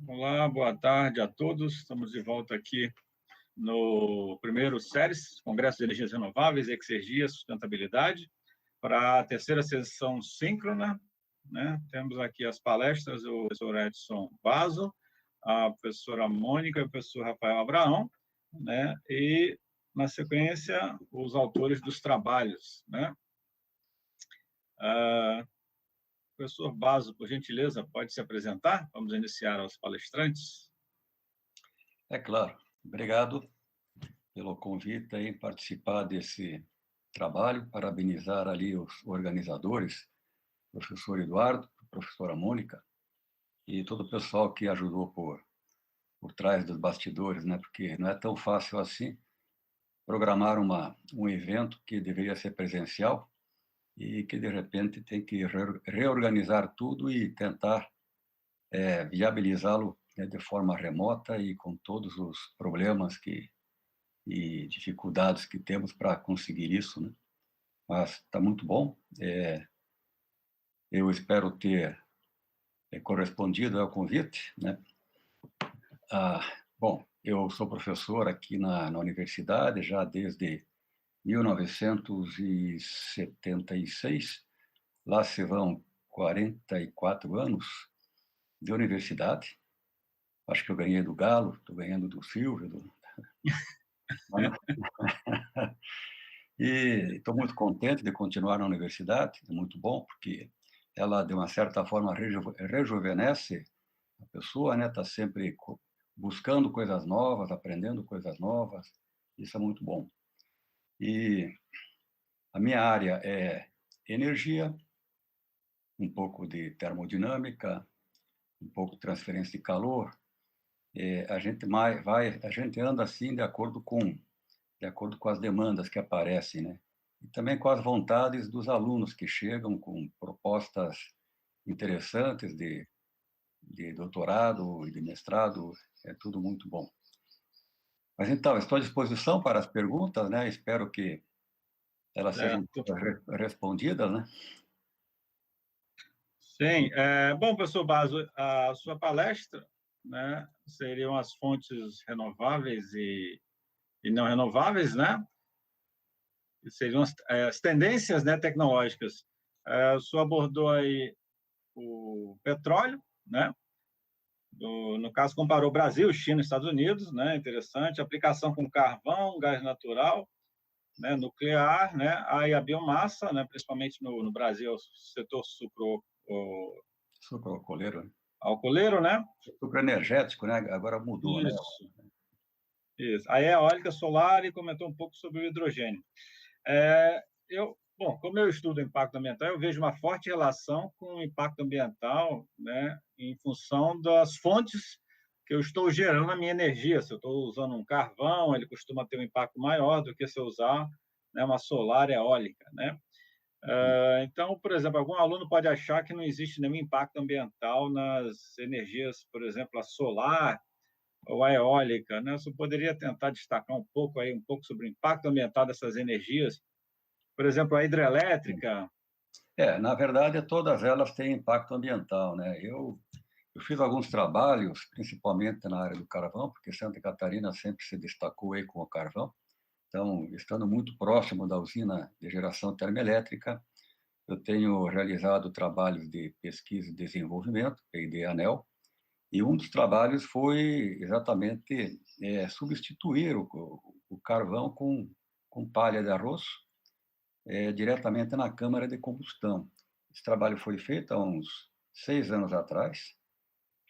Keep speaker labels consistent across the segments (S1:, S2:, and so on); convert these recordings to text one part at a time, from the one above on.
S1: Olá, boa tarde a todos. Estamos de volta aqui no primeiro SERES, Congresso de Energias Renováveis, Exergia, Sustentabilidade, para a terceira sessão síncrona, né? Temos aqui as palestras do professor Edson Basso, a professora Mônica e o professor Rafael Abraão, né? E, na sequência, os autores dos trabalhos, né? Professor Basso, por gentileza, pode se apresentar? Vamos iniciar aos palestrantes.
S2: É claro. Obrigado pelo convite em participar desse trabalho, parabenizar ali os organizadores, o professor Eduardo, a professora Mônica e todo o pessoal que ajudou por trás dos bastidores, né? Porque não é tão fácil assim programar um evento que deveria ser presencial e que, de repente, tem que reorganizar tudo e tentar viabilizá-lo, né, de forma remota e com todos os problemas e dificuldades que temos para conseguir isso, né? Mas está muito bom. Eu espero ter correspondido ao convite, né? Bom, eu sou professor aqui na universidade já desde 1976. Lá se vão 44 anos de universidade. Acho que eu ganhei do Galo, estou ganhando do Silvio. E estou muito contente de continuar na universidade, é muito bom, porque ela, de uma certa forma, rejuvenesce a pessoa, né? Está sempre buscando coisas novas, aprendendo coisas novas, isso é muito bom. E a minha área é energia, um pouco de termodinâmica, um pouco de transferência de calor. A gente anda assim de acordo com as demandas que aparecem, né? E também com as vontades dos alunos que chegam com propostas interessantes de doutorado e de mestrado, é tudo muito bom. Mas então, estou à disposição para as perguntas, né? Espero que elas sejam respondidas, né?
S1: Sim. Bom, professor Basso, a sua palestra, né, seriam as fontes renováveis e não renováveis, né? E seriam as tendências, né, tecnológicas. O senhor abordou aí o petróleo, né? No caso, comparou Brasil, China e Estados Unidos, né? Interessante. Aplicação com carvão, gás natural, né, nuclear, né? Aí a biomassa, né, principalmente no Brasil, o setor
S2: Sucroalcooleiro, né?
S1: alcooleiro, né?
S2: Sucro energético, né? Agora mudou, né?
S1: Isso, isso. Aí a eólica solar e comentou um pouco sobre o hidrogênio. Bom, como eu estudo impacto ambiental, eu vejo uma forte relação com o impacto ambiental, né, em função das fontes que eu estou gerando na minha energia. Se eu estou usando um carvão, ele costuma ter um impacto maior do que se eu usar, né, uma solar eólica, né? Então, por exemplo, algum aluno pode achar que não existe nenhum impacto ambiental nas energias, por exemplo, a solar ou a eólica, né? Você poderia tentar destacar um pouco sobre o impacto ambiental dessas energias, por exemplo, a hidrelétrica.
S2: Na verdade, todas elas têm impacto ambiental, né? Eu fiz alguns trabalhos, principalmente na área do carvão, porque Santa Catarina sempre se destacou aí com o carvão. Então, estando muito próximo da usina de geração termoelétrica, eu tenho realizado trabalhos de pesquisa e desenvolvimento, P&D ANEL, e um dos trabalhos foi exatamente substituir o carvão com palha de arroz diretamente na câmara de combustão. Esse trabalho foi feito há uns 6 anos atrás.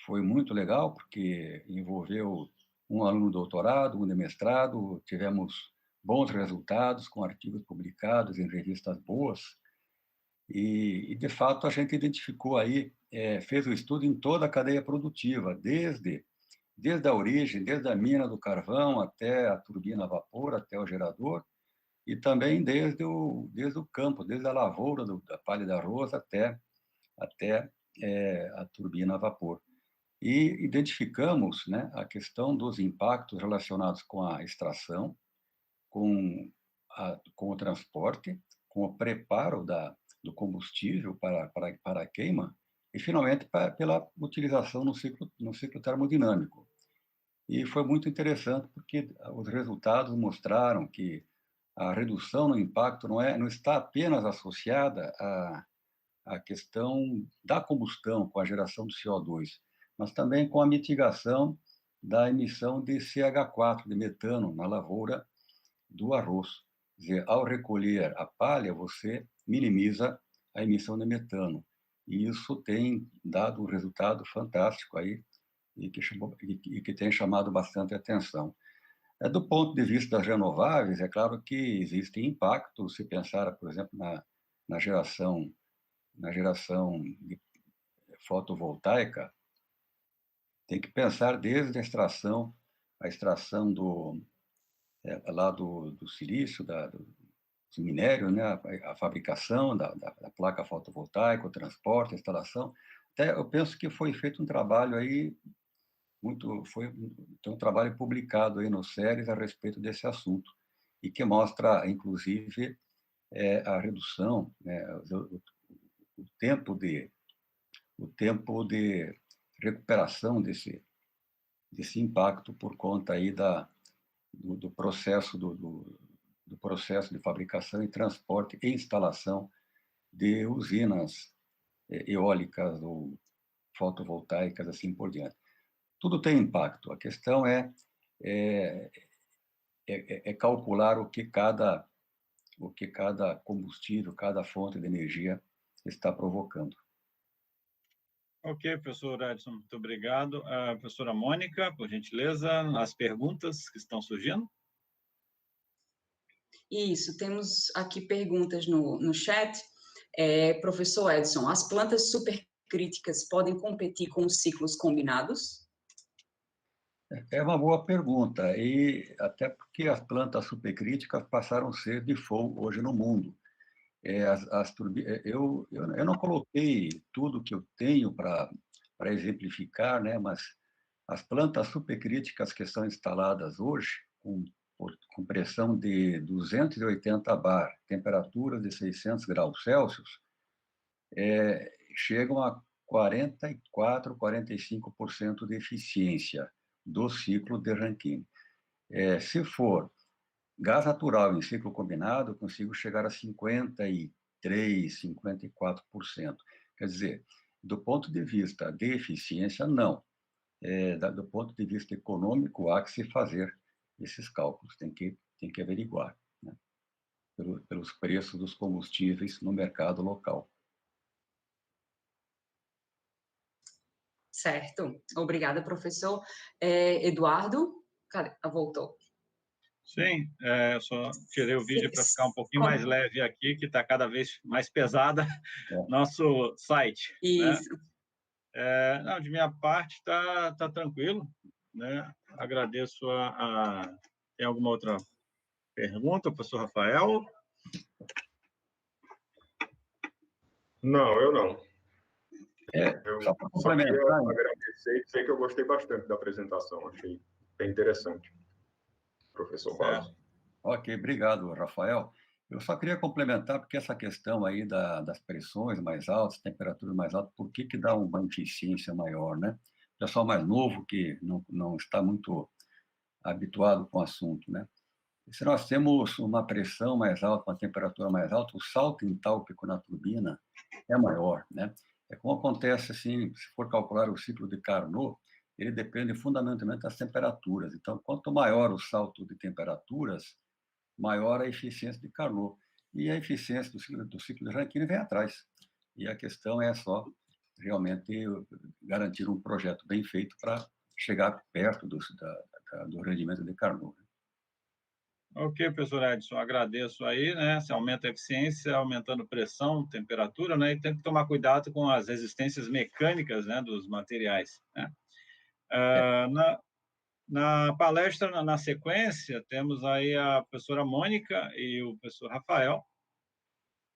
S2: Foi muito legal, porque envolveu um aluno de doutorado, um de mestrado, tivemos bons resultados com artigos publicados em revistas boas, e de fato, a gente identificou aí, fez o estudo em toda a cadeia produtiva, desde a origem, desde a mina do carvão até a turbina a vapor, até o gerador, e também desde o campo, desde a lavoura da palha de arroz até a turbina a vapor. E identificamos, né, a questão dos impactos relacionados com a extração, com o transporte, com o preparo do combustível para a queima, e finalmente pela utilização no ciclo termodinâmico. E foi muito interessante porque os resultados mostraram que a redução no impacto não está apenas associada à questão da combustão, com a geração do CO2, mas também com a mitigação da emissão de CH4, de metano, na lavoura do arroz. Quer dizer, ao recolher a palha, você minimiza a emissão de metano. E isso tem dado um resultado fantástico aí e que tem chamado bastante atenção. Do ponto de vista das renováveis, é claro que existe impacto, se pensar, por exemplo, na geração de fotovoltaica, tem que pensar desde a extração lá do silício, do minério, né, a fabricação da placa fotovoltaica, o transporte, a instalação. Até eu penso que foi feito um trabalho aí tem um trabalho publicado aí no SERES a respeito desse assunto e que mostra, inclusive, a redução, né, o tempo de recuperação desse impacto por conta aí do processo do processo de fabricação e transporte e instalação de usinas eólicas ou fotovoltaicas, assim por diante. Tudo tem impacto. A questão é calcular o que cada combustível, cada fonte de energia está provocando.
S1: Ok, professor Edson, muito obrigado. A professora Mônica, por gentileza, as perguntas que estão surgindo.
S3: Isso, temos aqui perguntas no chat. Professor Edson, as plantas supercríticas podem competir com os ciclos combinados?
S2: É uma boa pergunta, e até porque as plantas supercríticas passaram a ser default hoje no mundo. Eu não coloquei tudo que eu tenho para exemplificar, né, mas as plantas supercríticas que são instaladas hoje, com pressão de 280 bar, temperaturas de 600 graus Celsius, chegam a 44, 45% de eficiência do ciclo de Rankine. Se for gás natural em ciclo combinado, eu consigo chegar a 53, 54%. Quer dizer, do ponto de vista de eficiência, não. Do ponto de vista econômico, há que se fazer esses cálculos, tem que averiguar, né, pelos preços dos combustíveis no mercado local.
S3: Certo. Obrigada, professor. Eduardo, cadê? Voltou.
S1: Sim, eu só tirei o vídeo para ficar um pouquinho mais leve aqui, que está cada vez mais pesada nosso site.
S3: Isso.
S1: Né? Não, de minha parte está tranquilo. Né? Agradeço Tem alguma outra pergunta, professor Rafael?
S4: Não, eu não.
S2: Só para complementar,
S4: agradecer e dizer que eu gostei bastante da apresentação, achei bem interessante, professor Barros.
S2: Ok, obrigado, Rafael. Eu só queria complementar, porque essa questão aí das pressões mais altas, temperaturas mais altas, por que dá uma eficiência maior, né? O pessoal mais novo que não está muito habituado com o assunto, né? Se nós temos uma pressão mais alta, uma temperatura mais alta, o salto entálpico na turbina é maior, né? É como acontece, assim, se for calcular o ciclo de Carnot, ele depende fundamentalmente das temperaturas. Então, quanto maior o salto de temperaturas, maior a eficiência de Carnot. E a eficiência do ciclo de Rankine vem atrás. E a questão é só realmente garantir um projeto bem feito para chegar perto do rendimento de Carnot.
S1: Ok, professor Edson, agradeço aí, né? Se aumenta a eficiência, aumentando pressão, temperatura, né? E tem que tomar cuidado com as resistências mecânicas, né, dos materiais, né? Na palestra, na sequência, temos aí a professora Mônica e o professor Rafael,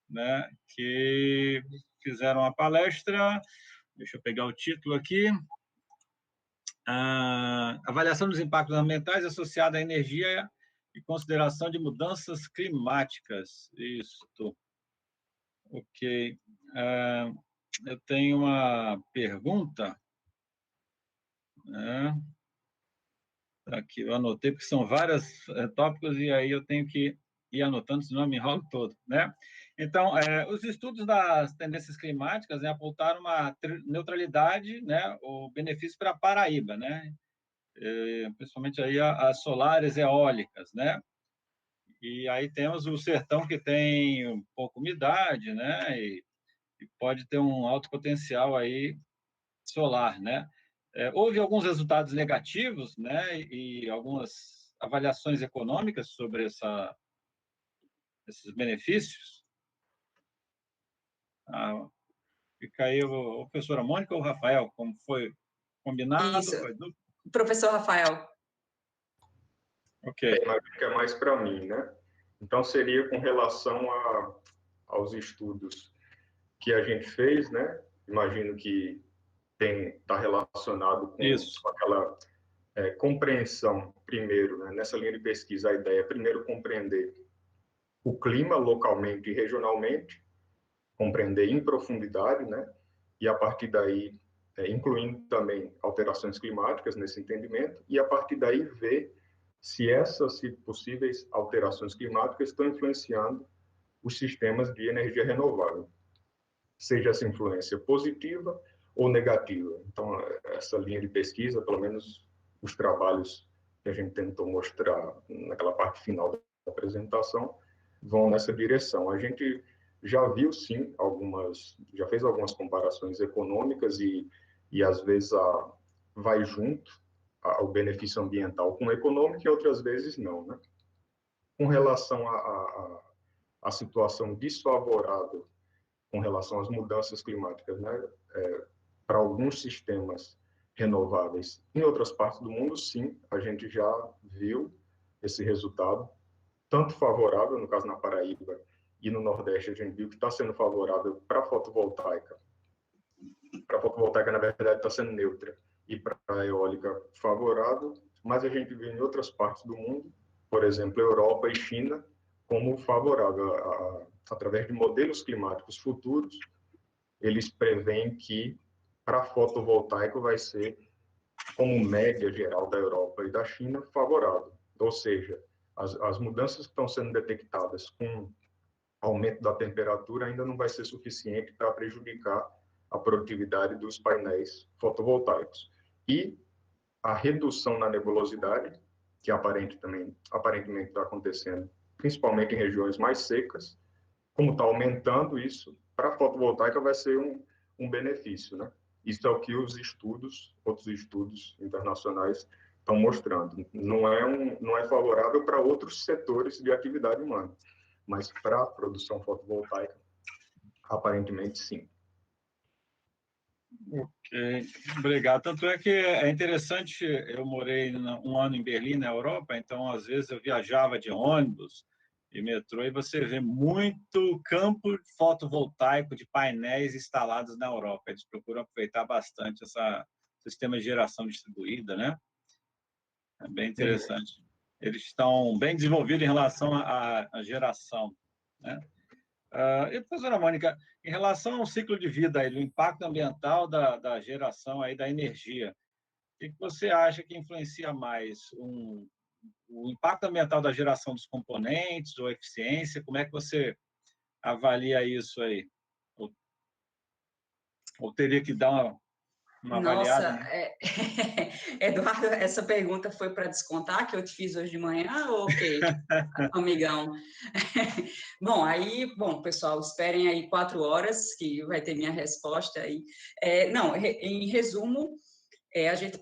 S1: né, que fizeram a palestra. Deixa eu pegar o título aqui. Avaliação dos impactos ambientais associada à energia e consideração de mudanças climáticas. Isso. Ok. eu tenho uma pergunta, né? Aqui eu anotei, porque são vários tópicos, e aí eu tenho que ir anotando, senão eu me enrolo todo, né? Então, os estudos das tendências climáticas, né, apontaram uma neutralidade, né, o benefício para a Paraíba, né? Principalmente aí as solares eólicas, né? E aí temos o sertão, que tem um pouco umidade, né? E pode ter um alto potencial aí solar, né? Houve alguns resultados negativos, né? E algumas avaliações econômicas sobre esses benefícios. Fica aí a professora Mônica ou o Rafael, como foi combinado?
S3: Isso.
S1: Foi
S3: Professor Rafael.
S1: Ok.
S4: Acho que é mais para mim, né? Então, seria com relação aos estudos que a gente fez, né? Imagino que está relacionado com aquela compreensão, primeiro, né? Nessa linha de pesquisa, a ideia é primeiro compreender o clima localmente e regionalmente, compreender em profundidade, né? E a partir daí, incluindo também alterações climáticas nesse entendimento, e a partir daí ver se essas possíveis alterações climáticas estão influenciando os sistemas de energia renovável, seja essa influência positiva ou negativa. Então, essa linha de pesquisa, pelo menos os trabalhos que a gente tentou mostrar naquela parte final da apresentação, vão nessa direção. A gente já viu, sim, já fez algumas comparações econômicas e às vezes, vai junto ao benefício ambiental com o econômico e outras vezes não, né? Com relação à situação desfavorável com relação às mudanças climáticas, né? Para alguns sistemas renováveis em outras partes do mundo, sim, a gente já viu esse resultado, tanto favorável, no caso na Paraíba, e no Nordeste, a gente viu que está sendo favorável para a fotovoltaica. Para a fotovoltaica, na verdade, está sendo neutra, e para a eólica, favorável, mas a gente viu em outras partes do mundo, por exemplo, Europa e China, como favorável. Através de modelos climáticos futuros, eles preveem que para a fotovoltaica vai ser, como média geral da Europa e da China, favorável. Ou seja, as mudanças que estão sendo detectadas com aumento da temperatura ainda não vai ser suficiente para prejudicar a produtividade dos painéis fotovoltaicos. E a redução na nebulosidade, que aparentemente está acontecendo, principalmente em regiões mais secas, como está aumentando isso, para a fotovoltaica vai ser um benefício, né? Isso é o que outros estudos internacionais estão mostrando. Não é favorável para outros setores de atividade humana, mas para a produção fotovoltaica, aparentemente sim.
S1: Ok, obrigado. Tanto é que é interessante, eu morei um ano em Berlim, na Europa, então às vezes eu viajava de ônibus e metrô e você vê muito campo fotovoltaico de painéis instalados na Europa. Eles procuram aproveitar bastante esse sistema de geração distribuída, né? É bem interessante. Eles estão bem desenvolvidos em relação à geração, né? E, professora Mônica, em relação ao ciclo de vida, aí, do impacto ambiental da geração aí da energia, o que você acha que influencia mais? O impacto ambiental da geração dos componentes ou eficiência? Como é que você avalia isso aí? Ou teria que dar uma avaliada?
S3: Nossa, Eduardo, essa pergunta foi para descontar que eu te fiz hoje de manhã ou o quê, amigão? Bom, pessoal, esperem aí 4 horas que vai ter minha resposta aí. Não, em resumo, a gente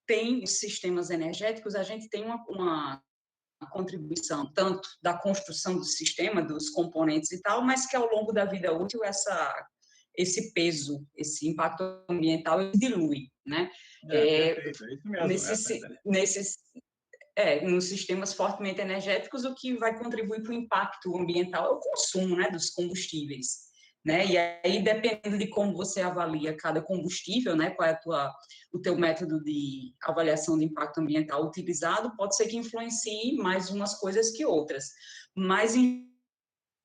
S3: tem os sistemas energéticos, a gente tem uma contribuição tanto da construção do sistema, dos componentes e tal, mas que ao longo da vida útil esse peso, esse impacto ambiental dilui, né?
S1: Perfeito, é isso mesmo.
S3: Nos sistemas fortemente energéticos, o que vai contribuir para o impacto ambiental é o consumo, né, dos combustíveis, né? E aí, dependendo de como você avalia cada combustível, né, qual é o teu método de avaliação de impacto ambiental utilizado, pode ser que influencie mais umas coisas que outras, mas em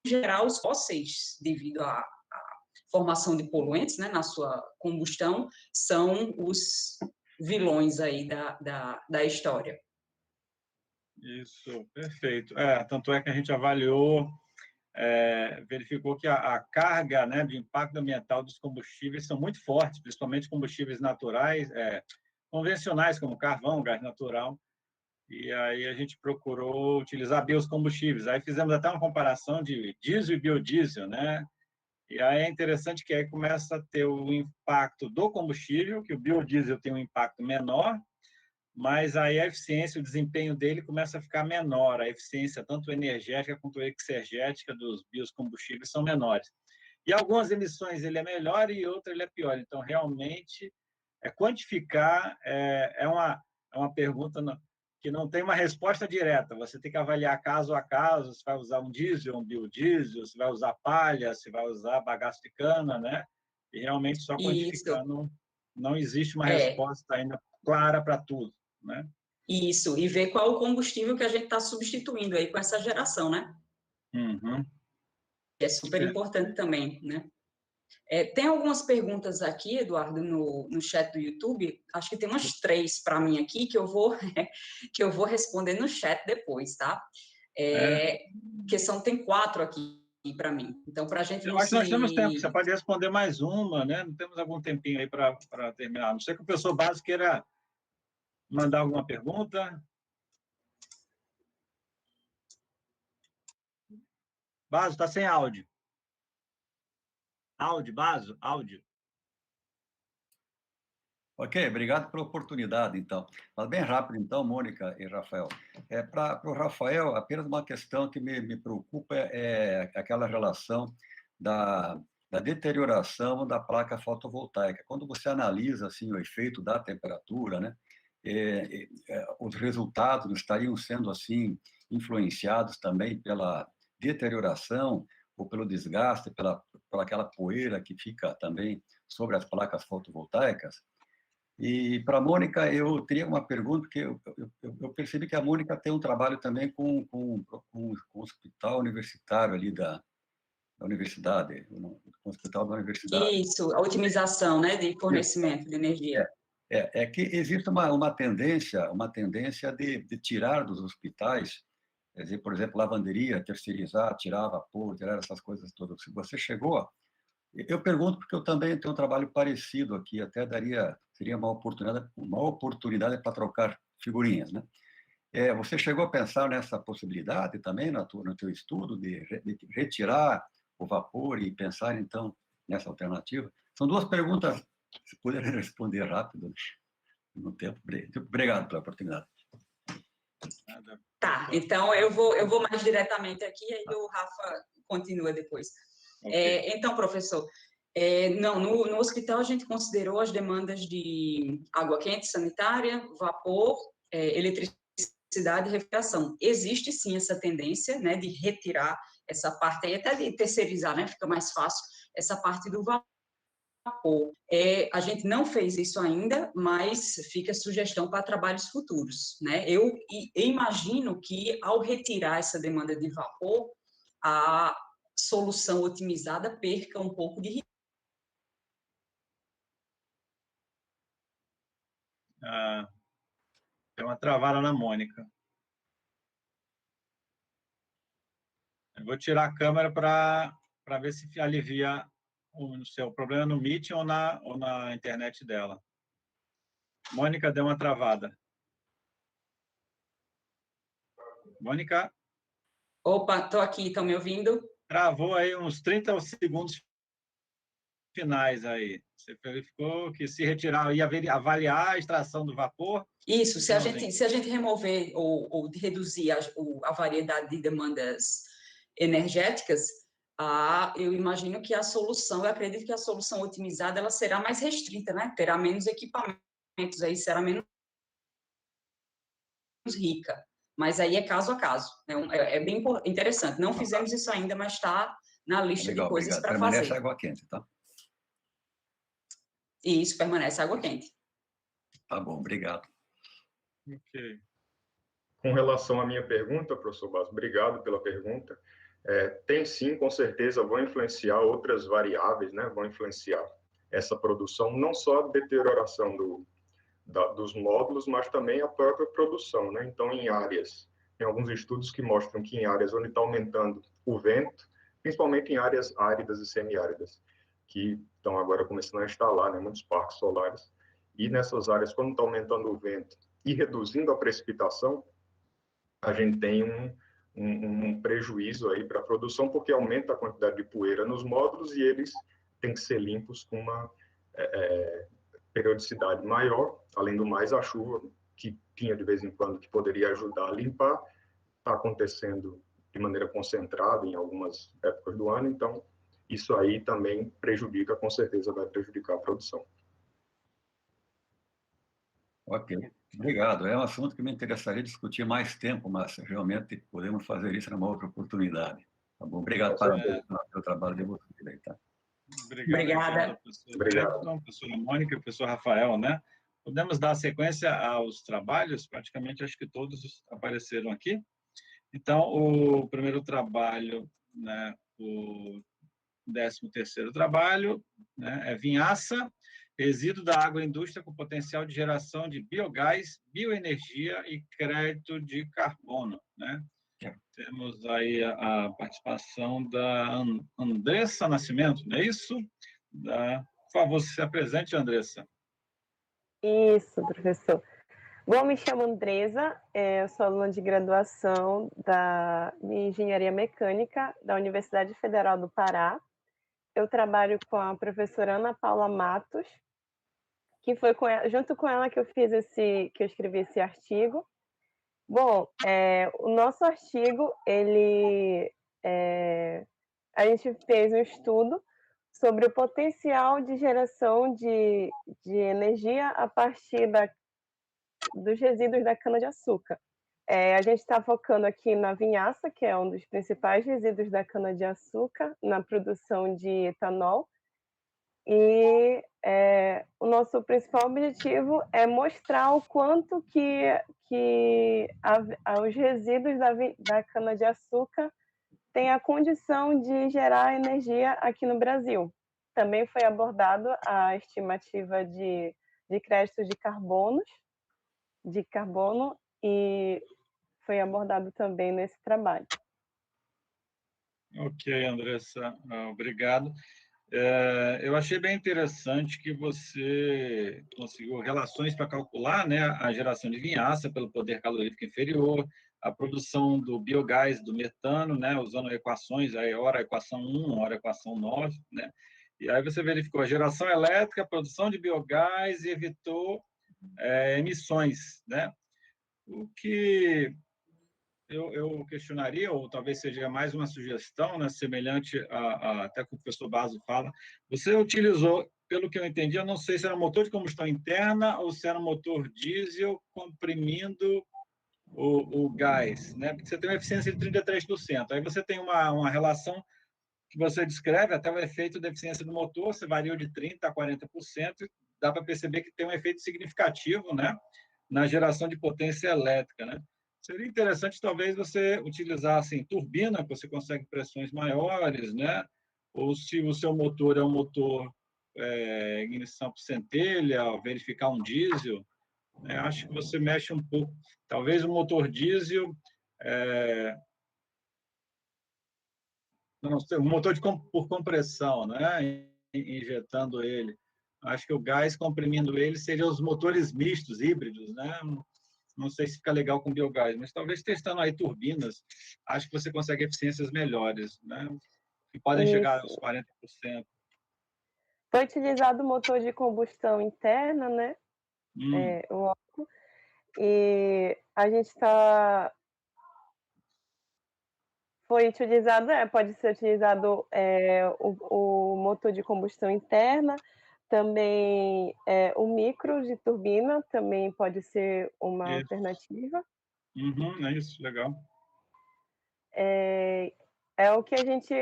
S3: geral os fósseis, devido à formação de poluentes, né, na sua combustão, são os vilões aí da história.
S1: Isso, perfeito. Tanto é que a gente avaliou, verificou que a carga, né, de impacto ambiental dos combustíveis são muito fortes, principalmente combustíveis naturais, convencionais, como carvão, gás natural, e aí a gente procurou utilizar biocombustíveis. Aí fizemos até uma comparação de diesel e biodiesel, né? E aí é interessante que aí começa a ter o impacto do combustível, que o biodiesel tem um impacto menor, mas aí a eficiência, o desempenho dele começa a ficar menor, a eficiência tanto energética quanto exergética dos biocombustíveis são menores. E algumas emissões ele é melhor e outras ele é pior. Então, realmente, quantificar é uma pergunta que não tem uma resposta direta. Você tem que avaliar caso a caso, se vai usar um diesel, um biodiesel, se vai usar palha, se vai usar bagaço de cana, né? E realmente só quantificando não existe uma resposta ainda clara para tudo, né?
S3: Isso, e ver qual o combustível que a gente está substituindo aí com essa geração, né?
S1: Uhum.
S3: É super importante também, né? Tem algumas perguntas aqui, Eduardo, no chat do YouTube. Acho que tem umas 3 para mim aqui que eu vou responder no chat depois, tá? Tem 4 aqui para mim. Então, para a gente não
S1: acho que nós temos tempo. Você pode responder mais uma, né? Não temos algum tempinho aí para terminar. A não ser que o professor básico queira mandar alguma pergunta. Baso, está sem áudio. Áudio, Baso, áudio.
S2: Ok, obrigado pela oportunidade, então. Mas bem rápido, então, Mônica e Rafael. Para o Rafael, apenas uma questão que me preocupa é aquela relação da deterioração da placa fotovoltaica. Quando você analisa assim, o efeito da temperatura, né, os resultados estariam sendo assim influenciados também pela deterioração ou pelo desgaste, pela aquela poeira que fica também sobre as placas fotovoltaicas. E para a Mônica, eu teria uma pergunta, porque eu percebi que a Mônica tem um trabalho também com o hospital universitário ali da universidade, o hospital da universidade.
S3: Isso, a otimização, né, de fornecimento de energia.
S2: É que existe uma tendência de tirar dos hospitais, quer dizer, por exemplo, lavanderia, terceirizar, tirar vapor, tirar essas coisas todas. Se você chegou... Eu pergunto porque eu também tenho um trabalho parecido aqui, até seria uma oportunidade para trocar figurinhas, né? Você chegou a pensar nessa possibilidade também no teu estudo de retirar o vapor e pensar então nessa alternativa? São 2 perguntas, se puder responder rápido no tempo. Obrigado pela oportunidade.
S3: Tá, então eu vou mais diretamente aqui, aí o Rafa continua depois. Okay. Então, professor, no hospital a gente considerou as demandas de água quente sanitária, vapor, eletricidade e refrigeração. Existe sim essa tendência, né, de retirar essa parte aí, até de terceirizar, né, fica mais fácil essa parte do vapor. A gente não fez isso ainda, mas fica a sugestão para trabalhos futuros, né? Eu imagino que ao retirar essa demanda de vapor, a solução otimizada perca um pouco de...
S1: Tem uma travada na Mônica. Eu vou tirar a câmera para ver se alivia o seu problema no Meet ou na internet dela. Mônica deu uma travada. Mônica?
S3: Opa, estou aqui, estão me ouvindo?
S1: Travou aí uns 30 segundos finais aí. Você verificou que se retirar, ia avaliar a extração do vapor?
S3: Isso, se a gente remover ou reduzir a variedade de demandas energéticas, eu imagino que eu acredito que a solução otimizada ela será mais restrita, né? Terá menos equipamentos, aí será menos rica. Mas aí é caso a caso. É bem interessante. Não fizemos isso ainda, mas está na lista de coisas para fazer.
S2: Permanece água quente, tá?
S3: Isso, permanece água quente.
S2: Tá bom, obrigado.
S1: Ok.
S4: Com relação à minha pergunta, professor Basso, obrigado pela pergunta. Tem sim, com certeza, vão influenciar outras variáveis, né? Vão influenciar essa produção, não só a deterioração dos módulos, mas também a própria produção, né? Então, tem alguns estudos que mostram que em áreas onde está aumentando o vento, principalmente em áreas áridas e semiáridas, que estão agora começando a instalar, né, muitos parques solares, e nessas áreas, quando está aumentando o vento e reduzindo a precipitação, a gente tem um prejuízo aí para a produção, porque aumenta a quantidade de poeira nos módulos e eles têm que ser limpos com uma periodicidade maior. Além do mais, a chuva, que tinha de vez em quando, que poderia ajudar a limpar, está acontecendo de maneira concentrada em algumas épocas do ano, então isso aí também prejudica, com certeza vai prejudicar a produção.
S2: Ok, obrigado. É um assunto que me interessaria discutir mais tempo, mas realmente podemos fazer isso numa outra oportunidade. Tá bom? Obrigado pelo trabalho de vocês aí, tá?
S3: Obrigada.
S4: Obrigado.
S1: Professora Mônica e professor Rafael, né? Podemos dar sequência aos trabalhos, praticamente acho que todos apareceram aqui. Então, o primeiro trabalho, né, o 13º trabalho, né, é vinhaça, resíduo da agroindústria com potencial de geração de biogás, bioenergia e crédito de carbono, né? Temos aí a participação da Andressa Nascimento, não é isso? Por favor, se apresente, Andressa.
S5: Isso, professor. Bom, me chamo Andresa, eu sou aluna de graduação de Engenharia Mecânica da Universidade Federal do Pará. Eu trabalho com a professora Ana Paula Matos, que foi junto com ela que eu escrevi esse artigo. Bom, o nosso artigo, a gente fez um estudo sobre o potencial de geração de energia a partir dos resíduos da cana-de-açúcar. A gente está focando aqui na vinhaça, que é um dos principais resíduos da cana-de-açúcar, na produção de etanol. E o nosso principal objetivo é mostrar o quanto que os resíduos da cana-de-açúcar têm a condição de gerar energia aqui no Brasil. Também foi abordado a estimativa de créditos de carbono e foi abordado também nesse trabalho.
S1: Ok, Andressa, obrigado. Eu achei bem interessante que você conseguiu relações para calcular, né, a geração de vinhaça pelo poder calorífico inferior, a produção do biogás, do metano, né, usando equações, aí ora a equação 1, ora a equação 9, né, e aí você verificou a geração elétrica, a produção de biogás e evitou emissões, né, o que eu questionaria, ou talvez seja mais uma sugestão, né, semelhante até que o professor Basso fala. Você utilizou, pelo que eu entendi, eu não sei se era um motor de combustão interna ou se era um motor diesel comprimindo o gás, né? Porque você tem uma eficiência de 33%. Aí você tem uma relação que você descreve, até o efeito da eficiência do motor, você varia de 30% a 40%, dá para perceber que tem um efeito significativo, né, na geração de potência elétrica, né? Seria interessante, talvez, você utilizar, assim, turbina, que você consegue pressões maiores, né? Ou se o seu motor é um motor ignição por centelha, verificar um diesel, né? Acho que você mexe um pouco. Talvez o motor diesel... não sei, um motor por compressão, né? Injetando ele. Acho que o gás comprimindo ele seriam os motores mistos, híbridos, né? Não sei se fica legal com biogás, mas talvez testando aí turbinas, acho que você consegue eficiências melhores, né? Que podem chegar aos 40%.
S5: Foi utilizado o motor de combustão interna, né? O álcool. E a gente está... Foi utilizado, pode ser utilizado o motor de combustão interna, também o micro de turbina, também pode ser uma alternativa.
S1: É isso, legal.
S5: O que a gente...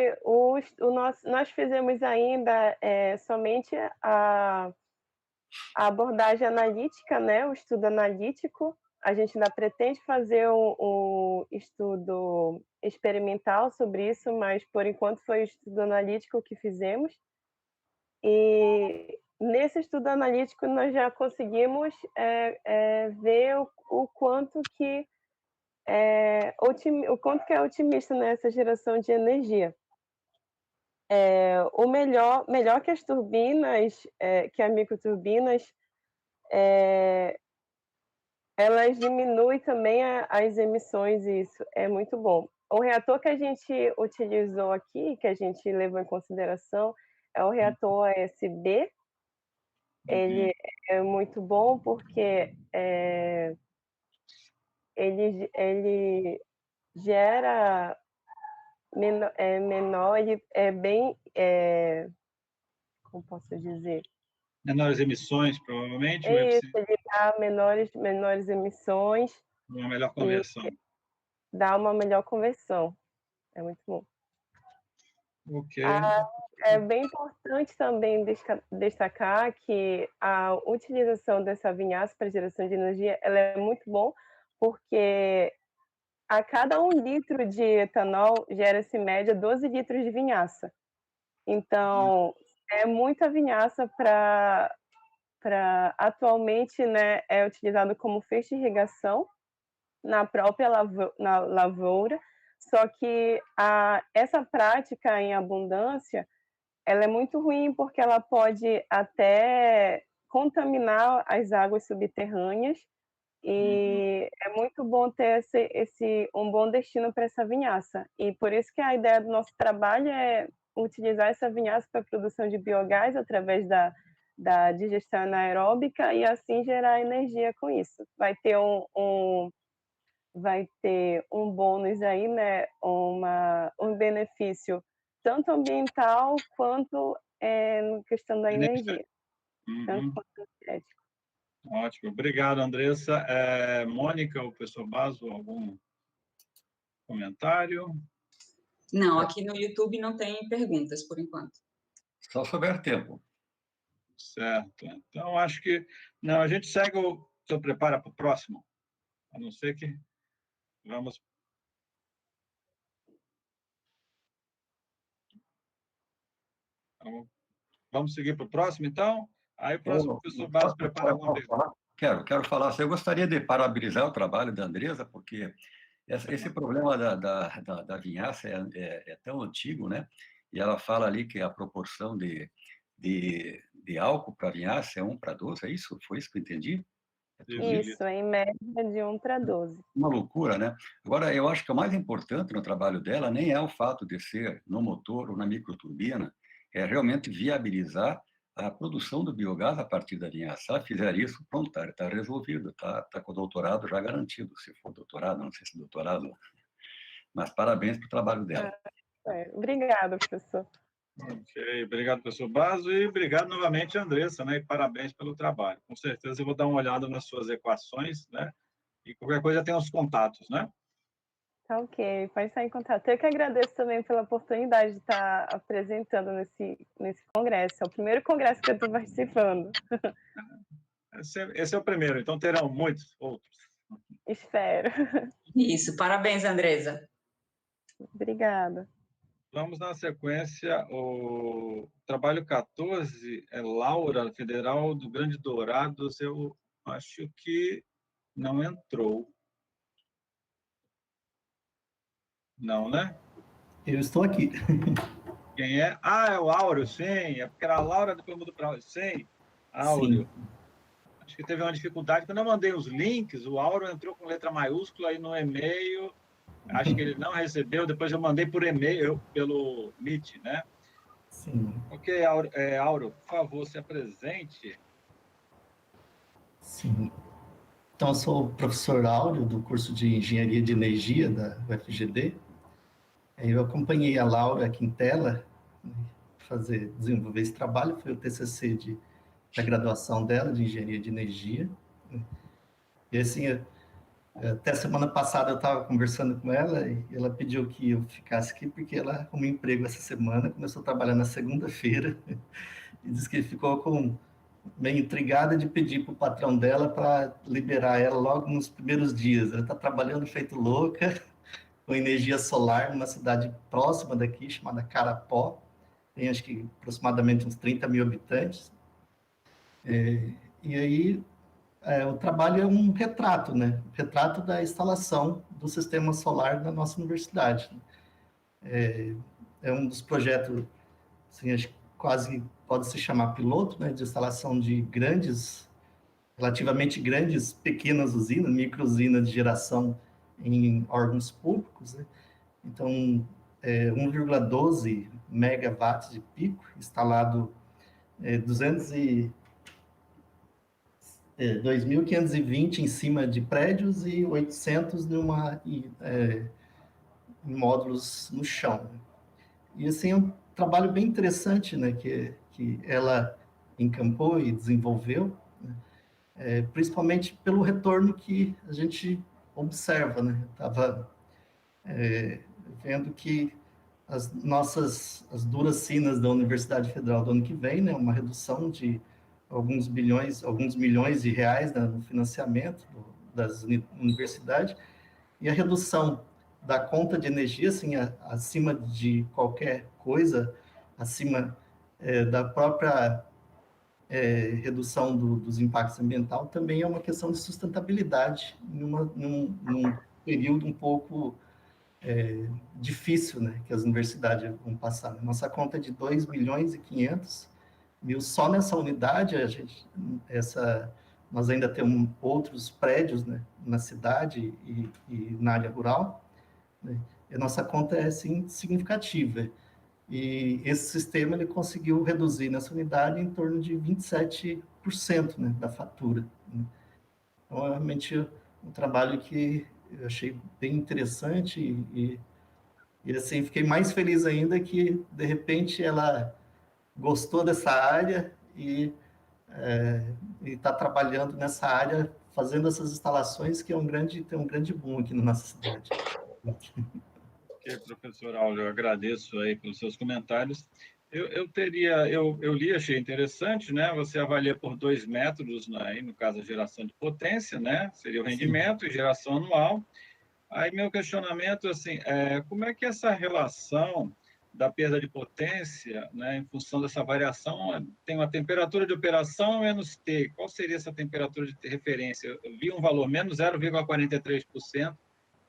S5: nós fizemos ainda somente a abordagem analítica, né? O estudo analítico. a gente ainda pretende fazer um estudo experimental sobre isso, mas por enquanto foi o estudo analítico que fizemos. E nesse estudo analítico nós já conseguimos ver o quanto que o quanto que é otimista nessa geração de energia. O melhor que as turbinas, que as microturbinas, elas diminuem também as emissões, e isso é muito bom. O reator que a gente utilizou aqui, que a gente levou em consideração, é o reator ASB. Ele é muito bom porque ele gera menor, ele é bem, como posso dizer?
S1: Menores emissões, provavelmente.
S5: Isso, ele dá menores emissões.
S1: Uma melhor conversão.
S5: Dá uma melhor conversão. É muito bom.
S1: Ok.
S5: É bem importante também destacar que a utilização dessa vinhaça para geração de energia ela é muito bom, porque a cada 1 litro de etanol gera-se em média 12 litros de vinhaça. Então, é muita vinhaça para atualmente, né, é utilizado como feixe de irrigação na própria lavoura, só que essa prática em abundância, ela é muito ruim porque ela pode até contaminar as águas subterrâneas e é muito bom ter um bom destino para essa vinhaça. E por isso que a ideia do nosso trabalho é utilizar essa vinhaça para a produção de biogás através da digestão anaeróbica e assim gerar energia com isso. Vai ter um bônus aí, né? Um benefício tanto ambiental quanto na questão da energia. Tanto quanto energético.
S1: Ótimo. Obrigado, Andressa. Mônica, o professor Basso, algum comentário?
S3: Não, aqui no YouTube não tem perguntas, por enquanto.
S2: Só se houver tempo.
S1: Certo. Então, acho que... Não, a gente segue o senhor prepara para o próximo? A não ser que... Vamos... Vamos seguir para o próximo, então? Aí o próximo professor Basso prepara alguma pergunta.
S2: Quero falar. Eu gostaria de parabenizar o trabalho da Andressa, porque esse problema da vinhaça é tão antigo, né? E ela fala ali que a proporção de álcool para vinhaça é 1:12, é isso? Foi isso que eu entendi?
S5: Isso, em média de 1:12.
S2: Uma loucura, né? Agora, eu acho que o mais importante no trabalho dela nem é o fato de ser no motor ou na microturbina, é realmente viabilizar a produção do biogás a partir da vinhaça. Se ela fizer isso, pronto, está resolvido, está com o doutorado já garantido, se for doutorado, não sei se doutorado, mas parabéns para o trabalho dela.
S5: Obrigada, professor.
S1: Ok, obrigado, professor Basso, e obrigado novamente, Andressa, né? E parabéns pelo trabalho. Com certeza eu vou dar uma olhada nas suas equações, né? E qualquer coisa tem os contatos, né?
S5: Tá ok, pode estar em contato. Eu que agradeço também pela oportunidade de estar apresentando nesse congresso. É o primeiro congresso que eu estou participando.
S1: Esse é o primeiro, então terão muitos outros.
S5: Espero.
S3: Isso, parabéns, Andressa.
S5: Obrigada.
S1: Vamos na sequência, o trabalho 14 é Laura, Federal do Grande Dourados, eu acho que não entrou. Não, né?
S6: Eu estou aqui.
S1: Quem é? Ah, é o Áureo, sim. É porque era a Laura, depois mudou para Áureo. Sim, Áureo.
S6: Sim.
S1: Acho que teve uma dificuldade. Quando eu mandei os links, o Áureo entrou com letra maiúscula aí no e-mail. Acho que ele não recebeu. Depois eu mandei por e-mail, pelo Meet, né?
S6: Sim.
S1: Ok, Áureo, por favor, se apresente.
S6: Sim. Então, eu sou o professor Áureo, do curso de Engenharia de Energia da UFGD. Eu acompanhei a Laura Quintela desenvolver esse trabalho, foi o TCC da graduação dela, de Engenharia de Energia. E assim, até semana passada eu estava conversando com ela e ela pediu que eu ficasse aqui porque ela arrumou emprego essa semana, começou a trabalhar na segunda-feira e disse que ficou com meio intrigada de pedir para o patrão dela para liberar ela logo nos primeiros dias. Ela está trabalhando feito louca, com energia solar, numa cidade próxima daqui, chamada Carapó. Tem, acho que, aproximadamente uns 30 mil habitantes. E aí, o trabalho é um retrato, né? Retrato da instalação do sistema solar da nossa universidade. É um dos projetos, assim, acho que quase pode se chamar piloto, né? De instalação de relativamente grandes, pequenas usinas, micro-usinas de geração em órgãos públicos, né? Então, 1,12 megawatts de pico, instalado 2.520 em cima de prédios e 800 em módulos no chão. E, assim, é um trabalho bem interessante, né, que ela encampou e desenvolveu, né, principalmente pelo retorno que a gente observa, né? Estava vendo que as duras sinas da Universidade Federal do ano que vem, né, uma redução de alguns milhões de reais, né, no financiamento das universidades, e a redução da conta de energia, assim, acima de qualquer coisa, acima da própria redução dos impactos ambientais, também é uma questão de sustentabilidade num período um pouco difícil, né, que as universidades vão passar. Nossa conta é de 2.500.000 só nessa unidade. Nós ainda temos outros prédios, né, na cidade e na área rural, né, e a nossa conta é, sim, significativa. E esse sistema ele conseguiu reduzir nessa unidade em torno de 27%, né, da fatura, né. Então, é realmente um trabalho que eu achei bem interessante e assim, fiquei mais feliz ainda que, de repente, ela gostou dessa área e está trabalhando nessa área, fazendo essas instalações, que tem um grande boom aqui na nossa cidade.
S1: Ok, professor Áureo, eu agradeço aí pelos seus comentários. Eu li, achei interessante, né? Você avalia por 2 métodos, né? No caso, a geração de potência, né? Seria o rendimento e geração anual. Aí, meu questionamento, assim, como é que essa relação da perda de potência, né, em função dessa variação, tem uma temperatura de operação menos T? Qual seria essa temperatura de referência? Eu vi um valor menos 0,43%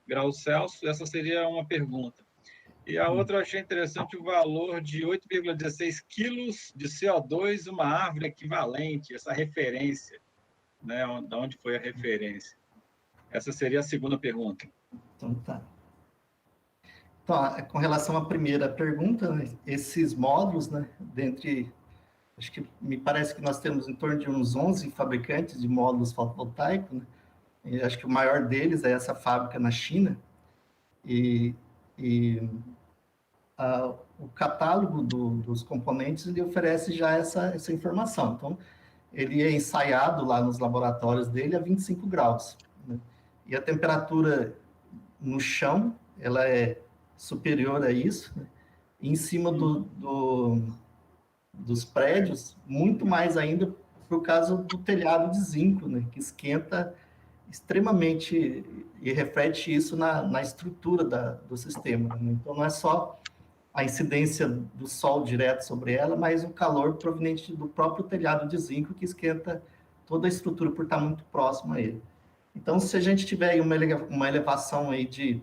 S1: graus Celsius, essa seria uma pergunta. E a outra, eu achei interessante o valor de 8,16 quilos de CO2, uma árvore equivalente, essa referência, né, de onde foi a referência? Essa seria a segunda pergunta.
S6: Então, tá. Então, com relação à primeira pergunta, né, esses módulos, né, acho que me parece que nós temos em torno de uns 11 fabricantes de módulos fotovoltaicos, né, e acho que o maior deles é essa fábrica na China, e o catálogo dos componentes ele oferece já essa informação. Então, ele é ensaiado lá nos laboratórios dele a 25 graus, né, e a temperatura no chão, ela é superior a isso, né? E em cima dos prédios, muito mais ainda por causa do telhado de zinco, né? Que esquenta extremamente e reflete isso na estrutura do sistema, né? Então, não é só a incidência do sol direto sobre ela, mas o calor proveniente do próprio telhado de zinco que esquenta toda a estrutura por estar muito próximo a ele. Então, se a gente tiver aí uma elevação aí de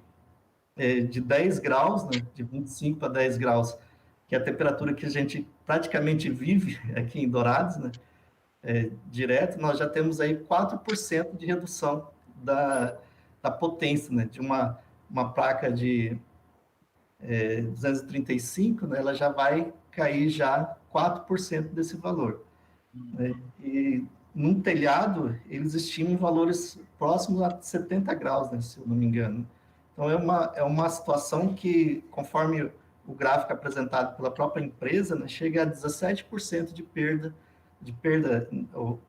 S6: 10 graus, né, de 25 a 10 graus, que é a temperatura que a gente praticamente vive aqui em Dourados, né, direto, nós já temos aí 4% de redução da potência, né, de uma placa de 235, né, ela já vai cair já 4% desse valor. Né, e num telhado, eles estimam valores próximos a 70 graus, né, se eu não me engano. Então, é uma situação que, conforme o gráfico apresentado pela própria empresa, né, chega a 17% de perda, ou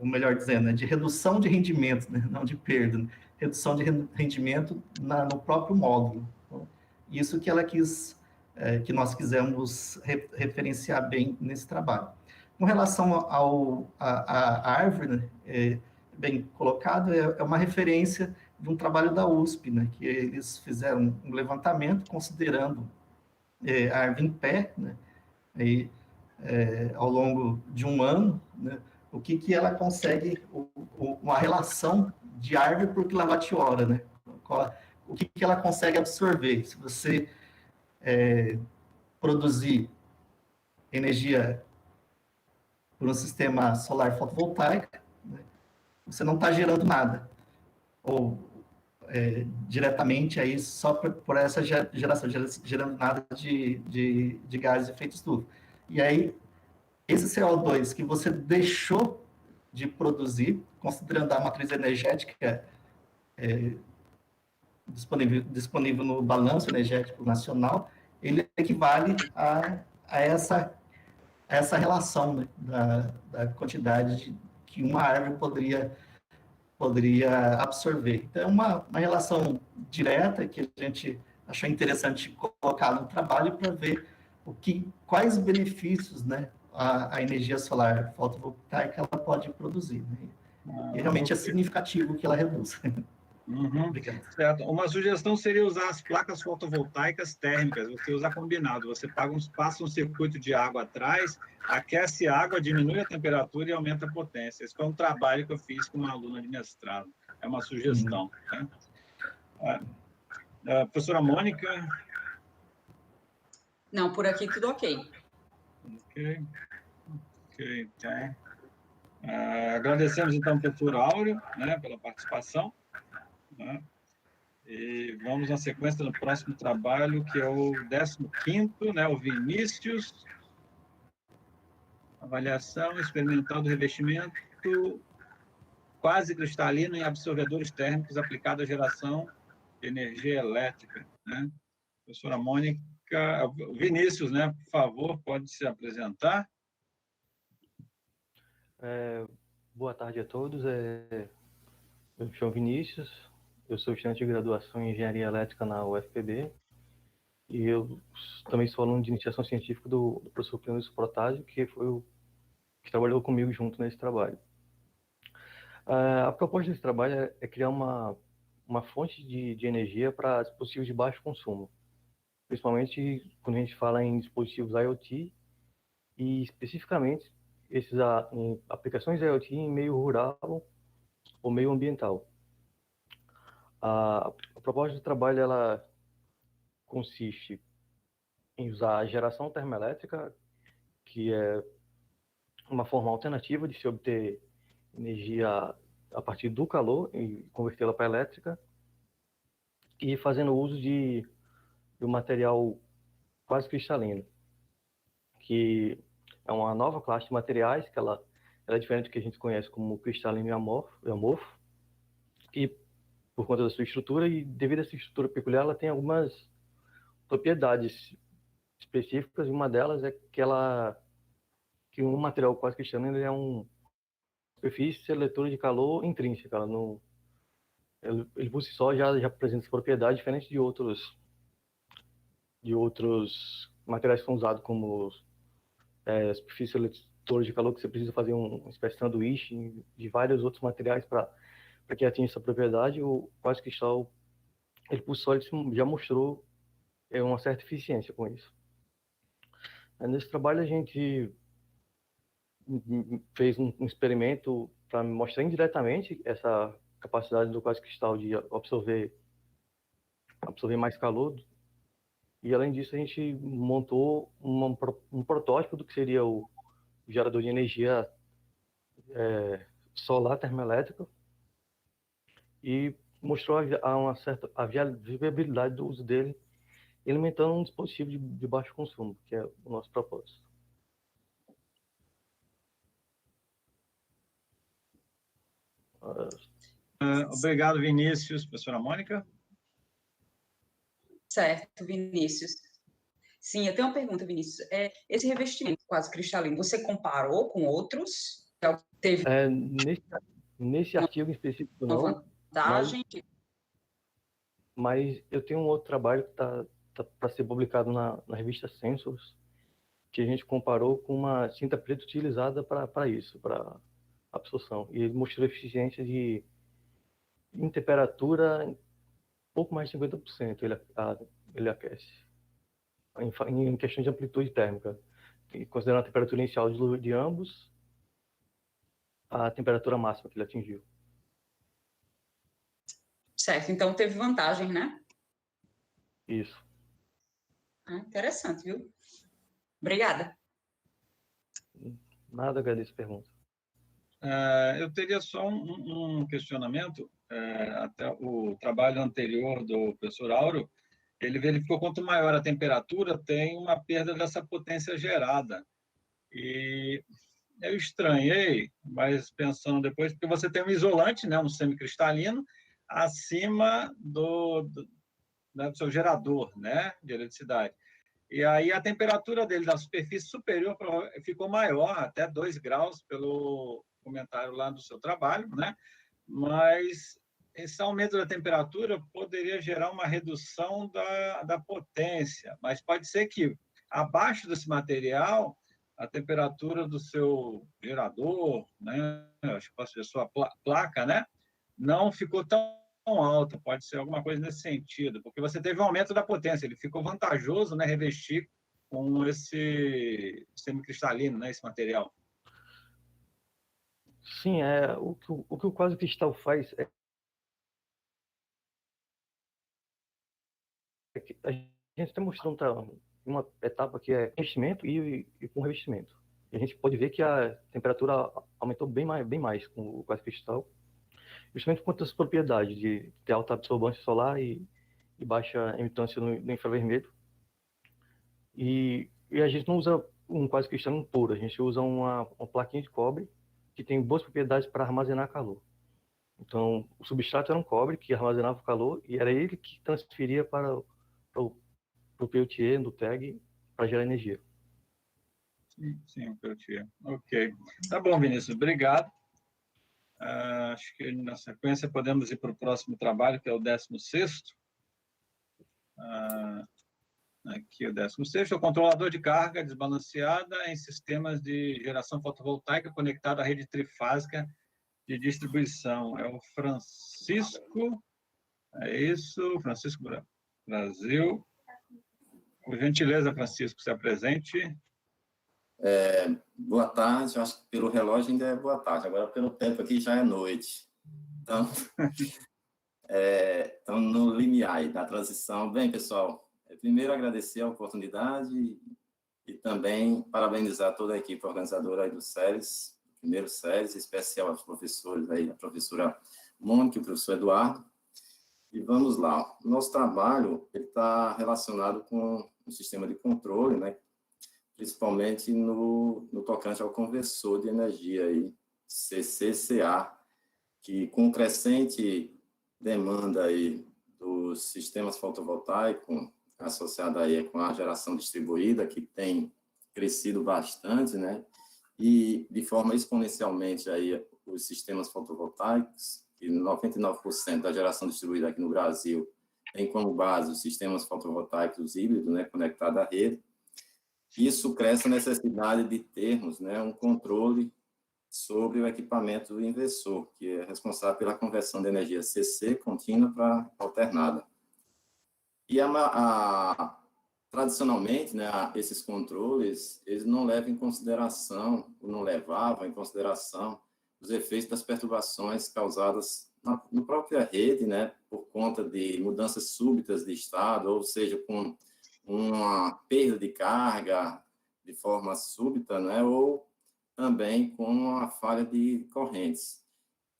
S6: melhor dizendo, né, de redução de rendimento, né, não de perda, né, redução de rendimento no próprio módulo. Então, isso que ela quis, que nós quisemos referenciar bem nesse trabalho. Com relação à árvore, né, bem colocado, é uma referência de um trabalho da USP, né, que eles fizeram um levantamento considerando a árvore em pé, né, aí, ao longo de um ano, né, o que ela consegue, uma relação de árvore por quilowatt-hora, né, o que ela consegue absorver. Se você produzir energia por um sistema solar fotovoltaico, né, você não está gerando nada, ou diretamente aí só por essa geração, gerando nada de gases de efeito estufa. E aí, esse CO2 que você deixou de produzir, considerando a matriz energética disponível no balanço energético nacional, ele equivale a essa relação, né, da quantidade que uma árvore poderia absorver. Então, é uma relação direta que a gente achou interessante colocar no trabalho para ver quais benefícios, né, a energia solar fotovoltaica ela pode produzir. Né? E realmente é significativo que ela reduz.
S1: Uhum. Certo. Uma sugestão seria usar as placas fotovoltaicas térmicas, você usa combinado, você passa um circuito de água atrás, aquece a água, diminui a temperatura e aumenta a potência. Esse foi um trabalho que eu fiz com uma aluna de mestrado. É uma sugestão. Né? Professora Mônica?
S3: Não, por aqui tudo ok.
S1: Ok, então. Agradecemos, então, ao professor Áureo, né, pela participação. Né? E vamos na sequência do próximo trabalho, que é o 15º, né, o Vinícius. Avaliação experimental do revestimento quase cristalino em absorvedores térmicos aplicado à geração de energia elétrica. Né? Professora Mônica, Vinícius, né, por favor, pode se apresentar.
S7: Boa tarde a todos. Eu me chamo Vinícius, eu sou estudante de graduação em Engenharia Elétrica na UFPB e eu também sou aluno de iniciação científica do professor Cleonilson Protásio, que foi o que trabalhou comigo junto nesse trabalho. A proposta desse trabalho é criar uma fonte de energia para dispositivos de baixo consumo, principalmente quando a gente fala em dispositivos IoT e especificamente em aplicações IoT em meio rural ou meio ambiental. A proposta do trabalho ela consiste em usar a geração termoelétrica, que é uma forma alternativa de se obter energia a partir do calor e convertê-la para elétrica, e fazendo uso de um material quase cristalino, que é uma nova classe de materiais, que ela é diferente do que a gente conhece como cristalino e amorfo, e por conta da sua estrutura, e devido a essa estrutura peculiar, ela tem algumas propriedades específicas, e uma delas é que um material quase cristalino é uma superfície seletora de calor intrínseca. Ele por si só já apresenta essa propriedade diferente de outros materiais que são usados como superfície seletora de calor, que você precisa fazer uma espécie de sanduíche de vários outros materiais para que atinja essa propriedade. O quase cristal, ele por si só já mostrou uma certa eficiência com isso. Nesse trabalho a gente fez um experimento para mostrar indiretamente essa capacidade do quase cristal de absorver mais calor, e além disso a gente montou um protótipo do que seria o gerador de energia solar termoelétrica e mostrou a viabilidade do uso dele alimentando um dispositivo de baixo consumo, que é o nosso propósito.
S1: Obrigado, Vinícius. Professora Mônica?
S3: Certo, Vinícius. Sim, eu tenho uma pergunta, Vinícius. Esse revestimento quase cristalino, você comparou com outros? Teve
S7: nesse artigo em específico não,
S3: vantagem?
S7: Mas eu tenho um outro trabalho que está para ser publicado na revista Sensors, que a gente comparou com uma tinta preta utilizada para isso, para absorção. E ele mostrou eficiência em temperatura um pouco mais de 50%, ele aquece. Em questão de amplitude térmica, considerando a temperatura inicial de ambos, a temperatura máxima que ele atingiu.
S3: Certo, então teve vantagem, né?
S7: Isso.
S3: Interessante, viu? Obrigada.
S7: Nada, agradeço a pergunta.
S1: Eu teria só um questionamento. Até o trabalho anterior do professor Áureo, ele verificou que quanto maior a temperatura, tem uma perda dessa potência gerada. E eu estranhei, mas pensando depois, porque você tem um isolante, né, um semicristalino, acima do seu gerador, né, de eletricidade. E aí a temperatura dele da superfície superior ficou maior, até 2 graus, pelo comentário lá do seu trabalho, né? Mas esse aumento da temperatura poderia gerar uma redução da potência, mas pode ser que abaixo desse material a temperatura do seu gerador, né? Acho que posso dizer sua placa, né? Não ficou tão alta, pode ser alguma coisa nesse sentido, porque você teve um aumento da potência, ele ficou vantajoso, né, revestir com esse semicristalino, né, esse material.
S7: Sim, o que o quase cristal faz que a gente está mostrando uma etapa que é revestimento e com revestimento. E a gente pode ver que a temperatura aumentou bem mais com o quase cristal, justamente por conta das propriedades de ter alta absorvância solar e baixa emitância no infravermelho. E a gente não usa um quase cristalino puro, a gente usa uma plaquinha de cobre que tem boas propriedades para armazenar calor. Então, o substrato era um cobre que armazenava o calor e era ele que transferia para o Peltier, no TEG, para gerar energia.
S1: Sim, o Peltier. Ok. Tá bom, Vinícius, obrigado. Acho que na sequência podemos ir para o próximo trabalho, que é o 16º. Aqui o 16º, o controlador de carga desbalanceada em sistemas de geração fotovoltaica conectado à rede trifásica de distribuição. É o Francisco, é isso, Francisco Brasil. Por gentileza, Francisco, se apresente.
S8: Boa tarde, eu acho que pelo relógio ainda é boa tarde, agora pelo tempo aqui já é noite. Então, estamos no limiar da transição. Bem, pessoal, primeiro agradecer a oportunidade e também parabenizar toda a equipe organizadora aí do SERES, primeiro SERES, em especial aos professores aí, a professora Mônica e o professor Eduardo. E vamos lá. O nosso trabalho está relacionado com o sistema de controle, né? Principalmente no tocante ao conversor de energia, aí, CCCA, que com crescente demanda aí dos sistemas fotovoltaicos, associada aí com a geração distribuída, que tem crescido bastante, né? E de forma exponencialmente aí os sistemas fotovoltaicos, que 99% da geração distribuída aqui no Brasil tem como base os sistemas fotovoltaicos híbridos, né, conectados à rede. Isso cresce a necessidade de termos, né, um controle sobre o equipamento do inversor, que é responsável pela conversão de energia CC contínua para alternada. E tradicionalmente, né, esses controles, eles não levam em consideração, ou não levavam em consideração os efeitos das perturbações causadas na própria rede, né, por conta de mudanças súbitas de estado, ou seja, com uma perda de carga de forma súbita, né, ou também com a falha de correntes.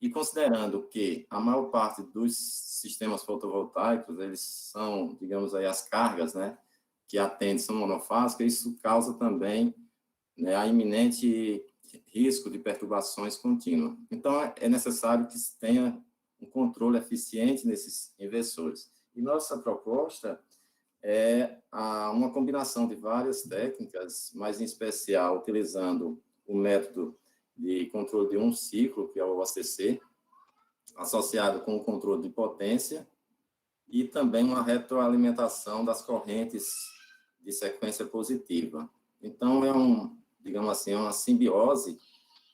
S8: E considerando que a maior parte dos sistemas fotovoltaicos, eles são, digamos aí, as cargas, né, que atendem são monofásicas, isso causa também, né, a iminente risco de perturbações contínuas. Então, é necessário que se tenha um controle eficiente nesses inversores. E nossa proposta é uma combinação de várias técnicas, mas em especial utilizando o método de controle de um ciclo, que é o OCC, associado com o controle de potência e também uma retroalimentação das correntes de sequência positiva. Então, digamos assim, uma simbiose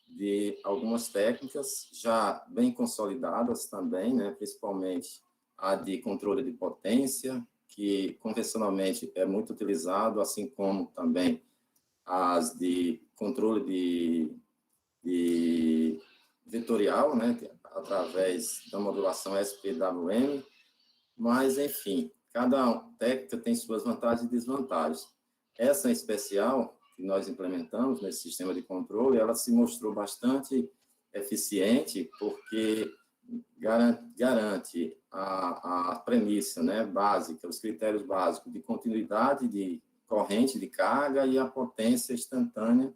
S8: de algumas técnicas já bem consolidadas também, né, principalmente a de controle de potência, que convencionalmente é muito utilizado, assim como também as de controle de vetorial, né, através da modulação SPWM, mas, enfim, cada técnica tem suas vantagens e desvantagens. Essa em especial, que nós implementamos nesse sistema de controle, ela se mostrou bastante eficiente, porque garante a premissa, né, básica, os critérios básicos de continuidade de corrente de carga e a potência instantânea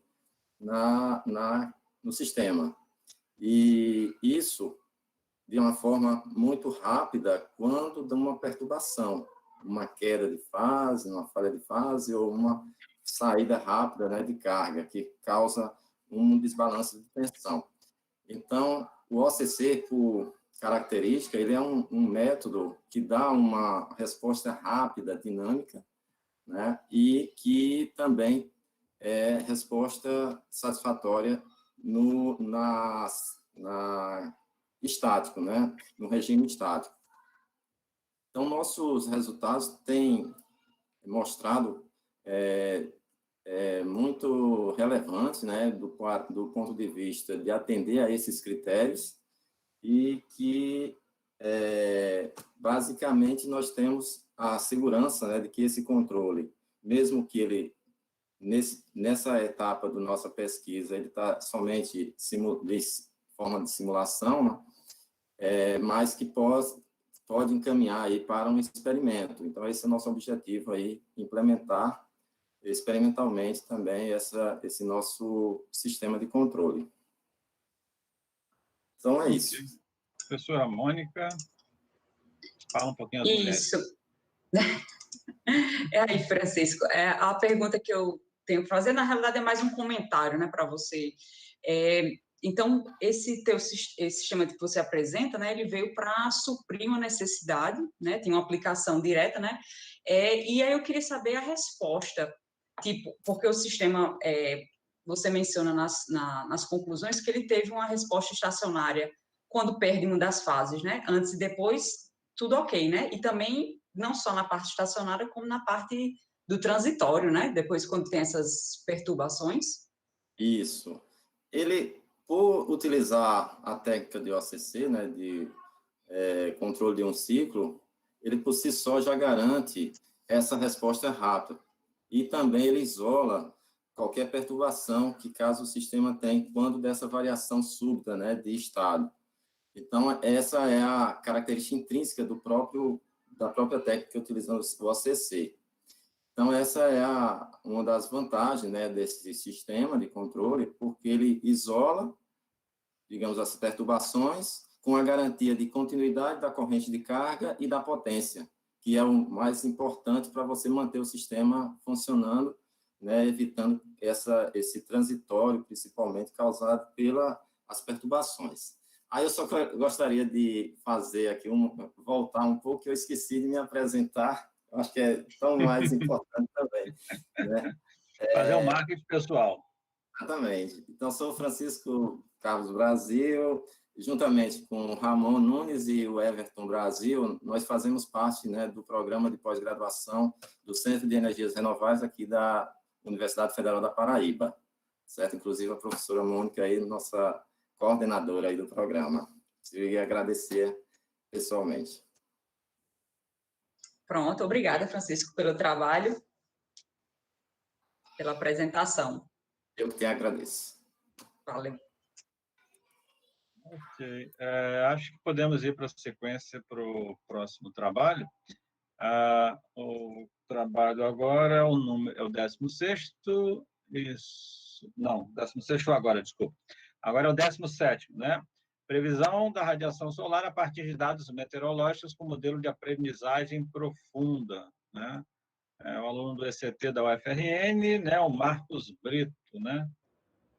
S8: no sistema. E isso de uma forma muito rápida quando dá uma perturbação, uma queda de fase, uma falha de fase ou uma saída rápida, né, de carga, que causa um desbalanço de tensão. Então, o OCC, por característica, ele é um método que dá uma resposta rápida, dinâmica, né, e que também é resposta satisfatória na estático, né, no regime estático. Então, nossos resultados têm mostrado muito relevantes, né, do ponto de vista de atender a esses critérios e que, basicamente, nós temos a segurança, né, de que esse controle, mesmo que ele, nessa etapa da nossa pesquisa, ele está somente de forma de simulação, né, mas que pode encaminhar aí para um experimento. Então, esse é o nosso objetivo aí, implementar experimentalmente também esse nosso sistema de controle. Então, é isso.
S1: Professora Mônica, fala um pouquinho as mulheres.
S3: Isso. Aí, Francisco, a pergunta que eu tenho que fazer, na realidade, é mais um comentário, né, para você. Então, esse sistema que você apresenta, né, ele veio para suprir uma necessidade, né, tem uma aplicação direta, né, e aí eu queria saber a resposta, tipo, porque o sistema, você menciona nas conclusões que ele teve uma resposta estacionária quando perde uma das fases, né, antes e depois, tudo ok, né, e também não só na parte estacionária, como na parte do transitório, né, depois quando tem essas perturbações.
S8: Isso. Ele, por utilizar a técnica de OCC, né, de controle de um ciclo, ele por si só já garante essa resposta rápida. E também ele isola qualquer perturbação que caso o sistema tenha quando dessa variação súbita, né, de estado. Então, essa é a característica intrínseca da própria técnica utilizando o OCC. Então, essa é uma das vantagens, né, desse sistema de controle, porque ele isola, digamos, as perturbações com a garantia de continuidade da corrente de carga e da potência, que é o mais importante para você manter o sistema funcionando, né, evitando esse transitório, principalmente causado pelas perturbações. Aí eu só gostaria de fazer aqui, voltar um pouco, que eu esqueci de me apresentar, eu acho que é tão mais importante também, né?
S1: Fazer um marketing pessoal.
S8: Exatamente. Então, sou o Francisco Carlos Brasil, juntamente com o Ramon Nunes e o Everton Brasil, nós fazemos parte, né, do programa de pós-graduação do Centro de Energias Renováveis aqui da Universidade Federal da Paraíba, certo? Inclusive a professora Mônica aí, nossa coordenadora aí do programa. Queria agradecer pessoalmente.
S3: Pronto, obrigada, Francisco, pelo trabalho, pela apresentação.
S8: Eu que te agradeço.
S3: Valeu.
S1: Ok. Acho que podemos ir para a sequência para o próximo trabalho. O trabalho agora é o 16º. Isso. Não, 16º foi agora, desculpa. Agora é o 17º, né? Previsão da radiação solar a partir de dados meteorológicos com modelo de aprendizagem profunda, né? O aluno do ECT da UFRN, né? O Marcos Brito, né?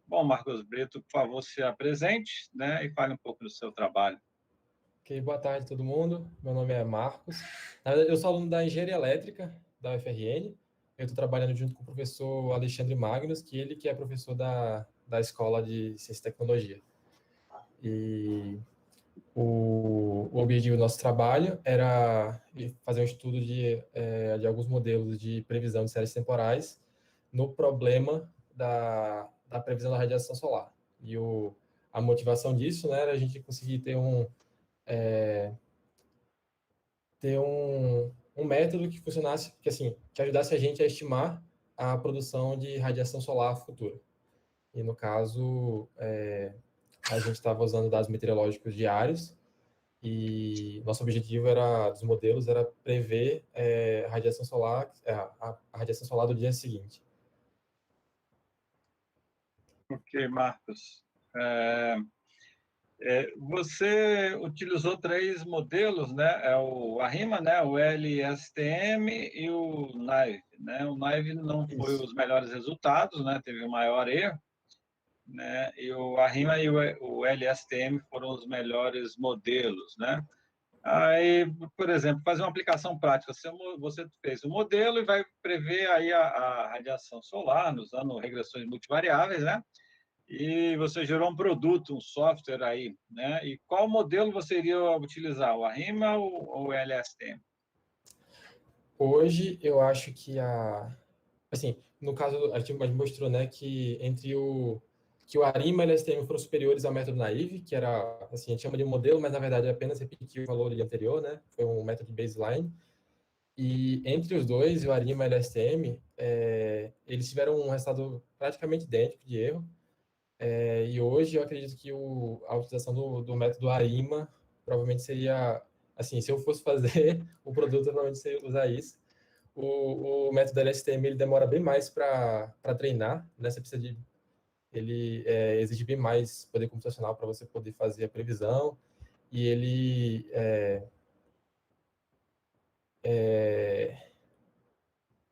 S1: Bom, Marcos Brito, por favor, se apresente, né? E fale um pouco do seu trabalho.
S9: Ok, boa tarde a todo mundo. Meu nome é Marcos. Na verdade, eu sou aluno da Engenharia Elétrica da UFRN. eu estou trabalhando junto com o professor Alexandre Magnus, que é professor da Escola de Ciência e Tecnologia. E o objetivo do nosso trabalho era fazer um estudo de alguns modelos de previsão de séries temporais no problema da previsão da radiação solar. E a motivação disso, né, era a gente conseguir ter um método que funcionasse, que ajudasse a gente a estimar a produção de radiação solar futura. E, no caso, a gente estava usando dados meteorológicos diários e nosso objetivo dos modelos era prever a radiação solar, a radiação solar do dia seguinte.
S1: Ok, Marcos. Você utilizou 3 modelos, né? O ARIMA, né? O LSTM e o NIVE, né? O NIVE não foi os melhores resultados, né? Teve o maior erro, né? E o ARIMA e o LSTM foram os melhores modelos, né? Aí, por exemplo, fazer uma aplicação prática, você fez o modelo e vai prever aí a radiação solar usando regressões multivariáveis, né? E você gerou um produto, um software aí, né? E qual modelo você iria utilizar, o ARIMA ou o LSTM?
S9: Hoje, eu acho que no caso, a gente mostrou, né, que que o ARIMA e o LSTM foram superiores ao método NAIVE, que era, a gente chama de modelo, mas na verdade é apenas repetir o valor anterior, né? Foi um método de baseline. E entre os dois, o ARIMA e o LSTM, eles tiveram um resultado praticamente idêntico de erro. E hoje eu acredito que a utilização do método ARIMA provavelmente seria, se eu fosse fazer o produto, eu provavelmente seria usar isso. O método LSTM ele demora bem mais para treinar, né? Você precisa ele exige bem mais poder computacional para você poder fazer a previsão, e ele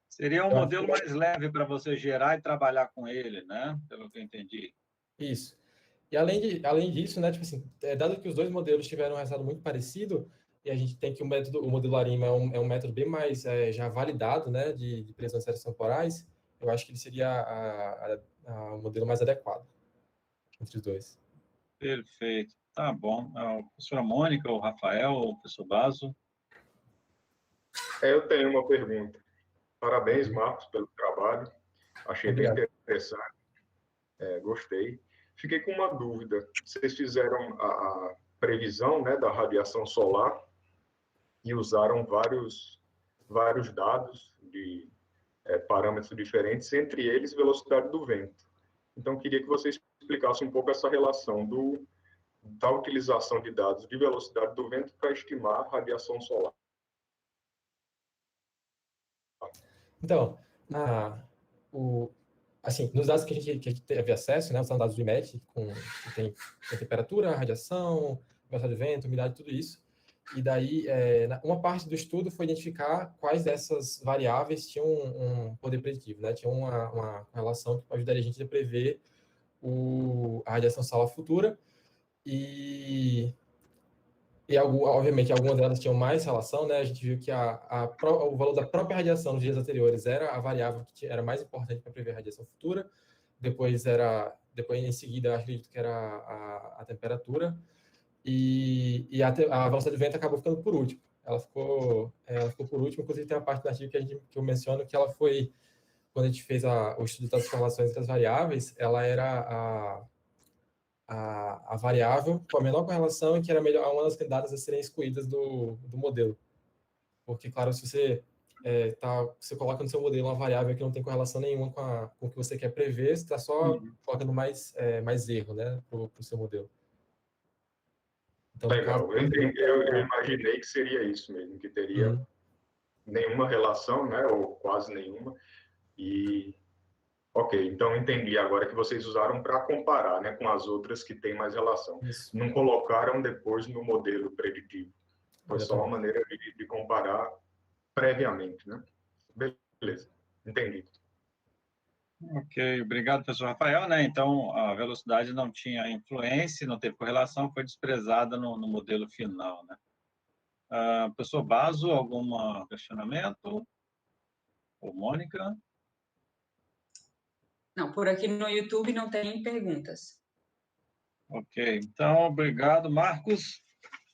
S1: seria um modelo mais leve para você gerar e trabalhar com ele, né? Pelo que eu entendi.
S9: Isso. E além disso, né, dado que os dois modelos tiveram um resultado muito parecido, e a gente tem que o modelo ARIMA é um método bem mais já validado, né, de previsão de séries temporais, eu acho que ele seria o modelo mais adequado entre os dois.
S1: Perfeito. Tá bom. A professora Mônica, o Rafael, o professor Basso.
S4: Eu tenho uma pergunta. Parabéns, Marcos, pelo trabalho. Achei
S9: Obrigado.
S4: bem interessante. Gostei. Fiquei com uma dúvida. Vocês fizeram a previsão, né, da radiação solar e usaram vários dados de parâmetros diferentes, entre eles velocidade do vento. Então, queria que vocês explicassem um pouco essa relação da utilização de dados de velocidade do vento para estimar a radiação solar.
S9: Então, nos dados que a gente teve acesso, né, são dados do IMET, que tem a temperatura, a radiação, velocidade do vento, umidade, tudo isso. E daí, uma parte do estudo foi identificar quais dessas variáveis tinham um poder preditivo, né? Tinha uma relação que ajudaria a gente a prever a radiação solar futura. Obviamente, algumas delas tinham mais relação, né? A gente viu que o valor da própria radiação nos dias anteriores era a variável que era mais importante para prever a radiação futura. Depois, em seguida, acredito que era a temperatura. E a velocidade do vento acabou ficando por último. Ela ficou por último, inclusive tem uma parte do artigo que eu menciono que ela foi, quando a gente fez o estudo das correlações entre as variáveis, ela era a variável com a menor correlação e que era uma das candidatas a serem excluídas do modelo. Porque, claro, se você você coloca no seu modelo uma variável que não tem correlação nenhuma com o que você quer prever, você está só colocando mais erro, né, para o seu modelo. Então,
S4: legal, eu imaginei que seria isso mesmo, que teria nenhuma relação, né, ou quase nenhuma, ok, então entendi agora que vocês usaram para comparar, né, com as outras que têm mais relação.
S9: Isso.
S4: Não colocaram depois no modelo preditivo, foi
S9: Exatamente.
S4: só uma maneira de comparar previamente, né? Beleza, entendi.
S1: Ok, obrigado, professor Rafael, né? Então, a velocidade não tinha influência, não teve correlação, foi desprezada no modelo final, né? Professor Basso, algum questionamento? Ô, Mônica?
S3: Não, por aqui no YouTube não tem perguntas.
S1: Ok, então, obrigado, Marcos.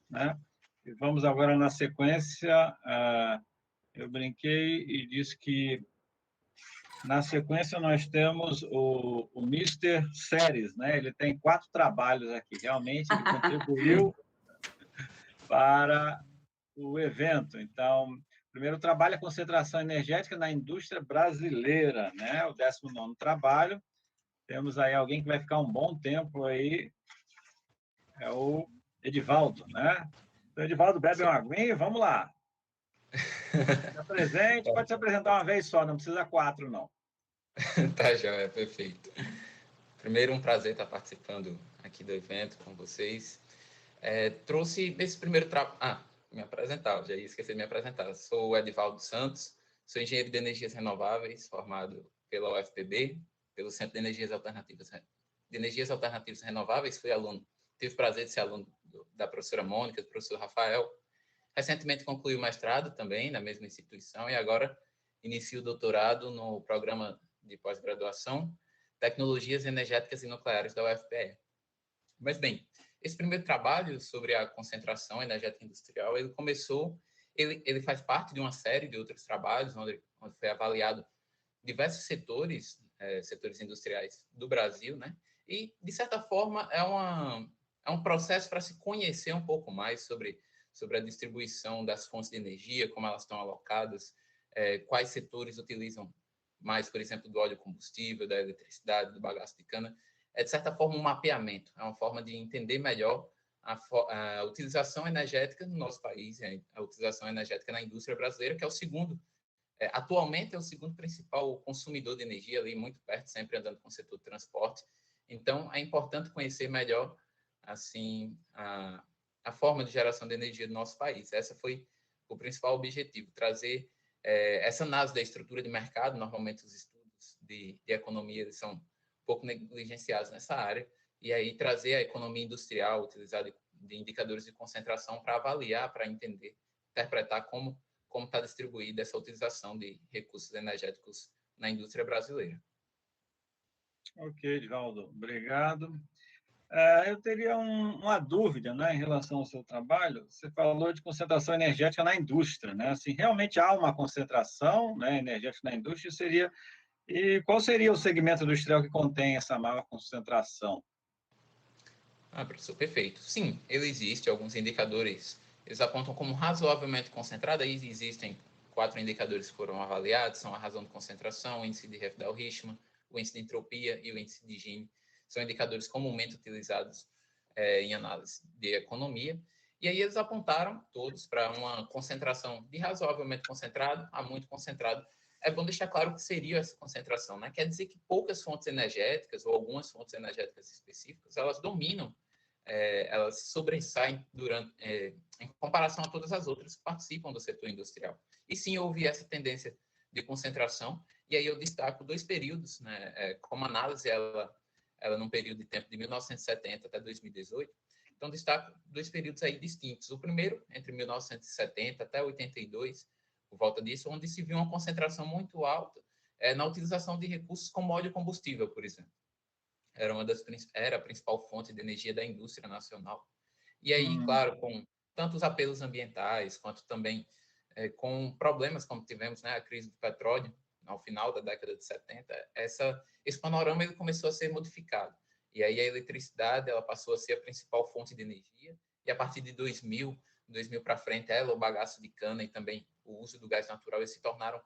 S1: Né? E vamos agora na sequência. Eu brinquei e disse que, na sequência, nós temos o Mr. Séries, né? Ele tem 4 trabalhos aqui. Realmente, ele contribuiu para o evento. Então, o primeiro trabalho é concentração energética na indústria brasileira, né? O 19º trabalho. Temos aí alguém que vai ficar um bom tempo aí, é o Edivaldo, né? Então, Edivaldo, bebe uma aguinha e vamos lá. Se apresente, pode se apresentar uma vez só, não precisa 4, não.
S10: Tá, joia, perfeito. Primeiro, um prazer estar participando aqui do evento com vocês. Trouxe nesse primeiro trabalho... me apresentar, já ia esquecer de me apresentar. Sou o Edivaldo Santos, sou engenheiro de energias renováveis, formado pela UFPB, pelo Centro de Energias Alternativas Renováveis, fui aluno, tive o prazer de ser aluno da professora Mônica, do professor Rafael. Recentemente concluí o mestrado também na mesma instituição e agora inicio o doutorado no programa de pós-graduação Tecnologias Energéticas e Nucleares da UFPE. Mas bem, esse primeiro trabalho sobre a concentração energética industrial, ele faz parte de uma série de outros trabalhos onde foi avaliado diversos setores industriais do Brasil, né? E, de certa forma, é um processo para se conhecer um pouco mais sobre a distribuição das fontes de energia, como elas estão alocadas, quais setores utilizam mais, por exemplo, do óleo combustível, da eletricidade, do bagaço de cana. É, de certa forma, um mapeamento, é uma forma de entender melhor a utilização energética no nosso país, a utilização energética na indústria brasileira, que é o segundo, atualmente é o segundo principal consumidor de energia, ali muito perto, sempre andando com o setor de transporte. Então, é importante conhecer melhor, assim, a forma de geração de energia do nosso país. Esse foi o principal objetivo, trazer essa análise da estrutura de mercado. Normalmente, os estudos de economia eles são pouco negligenciados nessa área, e aí trazer a economia industrial, utilizar de indicadores de concentração para avaliar, para entender, interpretar como está distribuída essa utilização de recursos energéticos na indústria brasileira.
S1: Ok, Edivaldo, obrigado. Eu teria uma dúvida, né, em relação ao seu trabalho. Você falou de concentração energética na indústria, né? Assim, realmente há uma concentração, né, energética na indústria, e qual seria o segmento industrial que contém essa maior concentração?
S10: Professor, perfeito. Sim, ele existe, alguns indicadores, eles apontam como razoavelmente concentrado, aí existem 4 indicadores que foram avaliados, são a razão de concentração, o índice de Refdal-Richman, o índice de entropia e o índice de Gini. São indicadores comumente utilizados em análise de economia, e aí eles apontaram todos para uma concentração de razoavelmente concentrado a muito concentrado. É bom deixar claro o que seria essa concentração, né? Quer dizer que poucas fontes energéticas, ou algumas fontes energéticas específicas, elas dominam, elas sobressaem em comparação a todas as outras que participam do setor industrial. E sim, houve essa tendência de concentração, e aí eu destaco 2 períodos, né? Como análise, ela num período de tempo de 1970 até 2018, então destaco 2 períodos aí distintos. O primeiro, entre 1970 até 82, por volta disso, onde se viu uma concentração muito alta na utilização de recursos como óleo combustível, por exemplo. Era a principal fonte de energia da indústria nacional. E aí, claro, com tanto os apelos ambientais, quanto também com problemas como tivemos, né, a crise do petróleo, ao final da década de 70, esse panorama ele começou a ser modificado. E aí a eletricidade ela passou a ser a principal fonte de energia, e a partir de 2000 para frente, o bagaço de cana e também o uso do gás natural eles se tornaram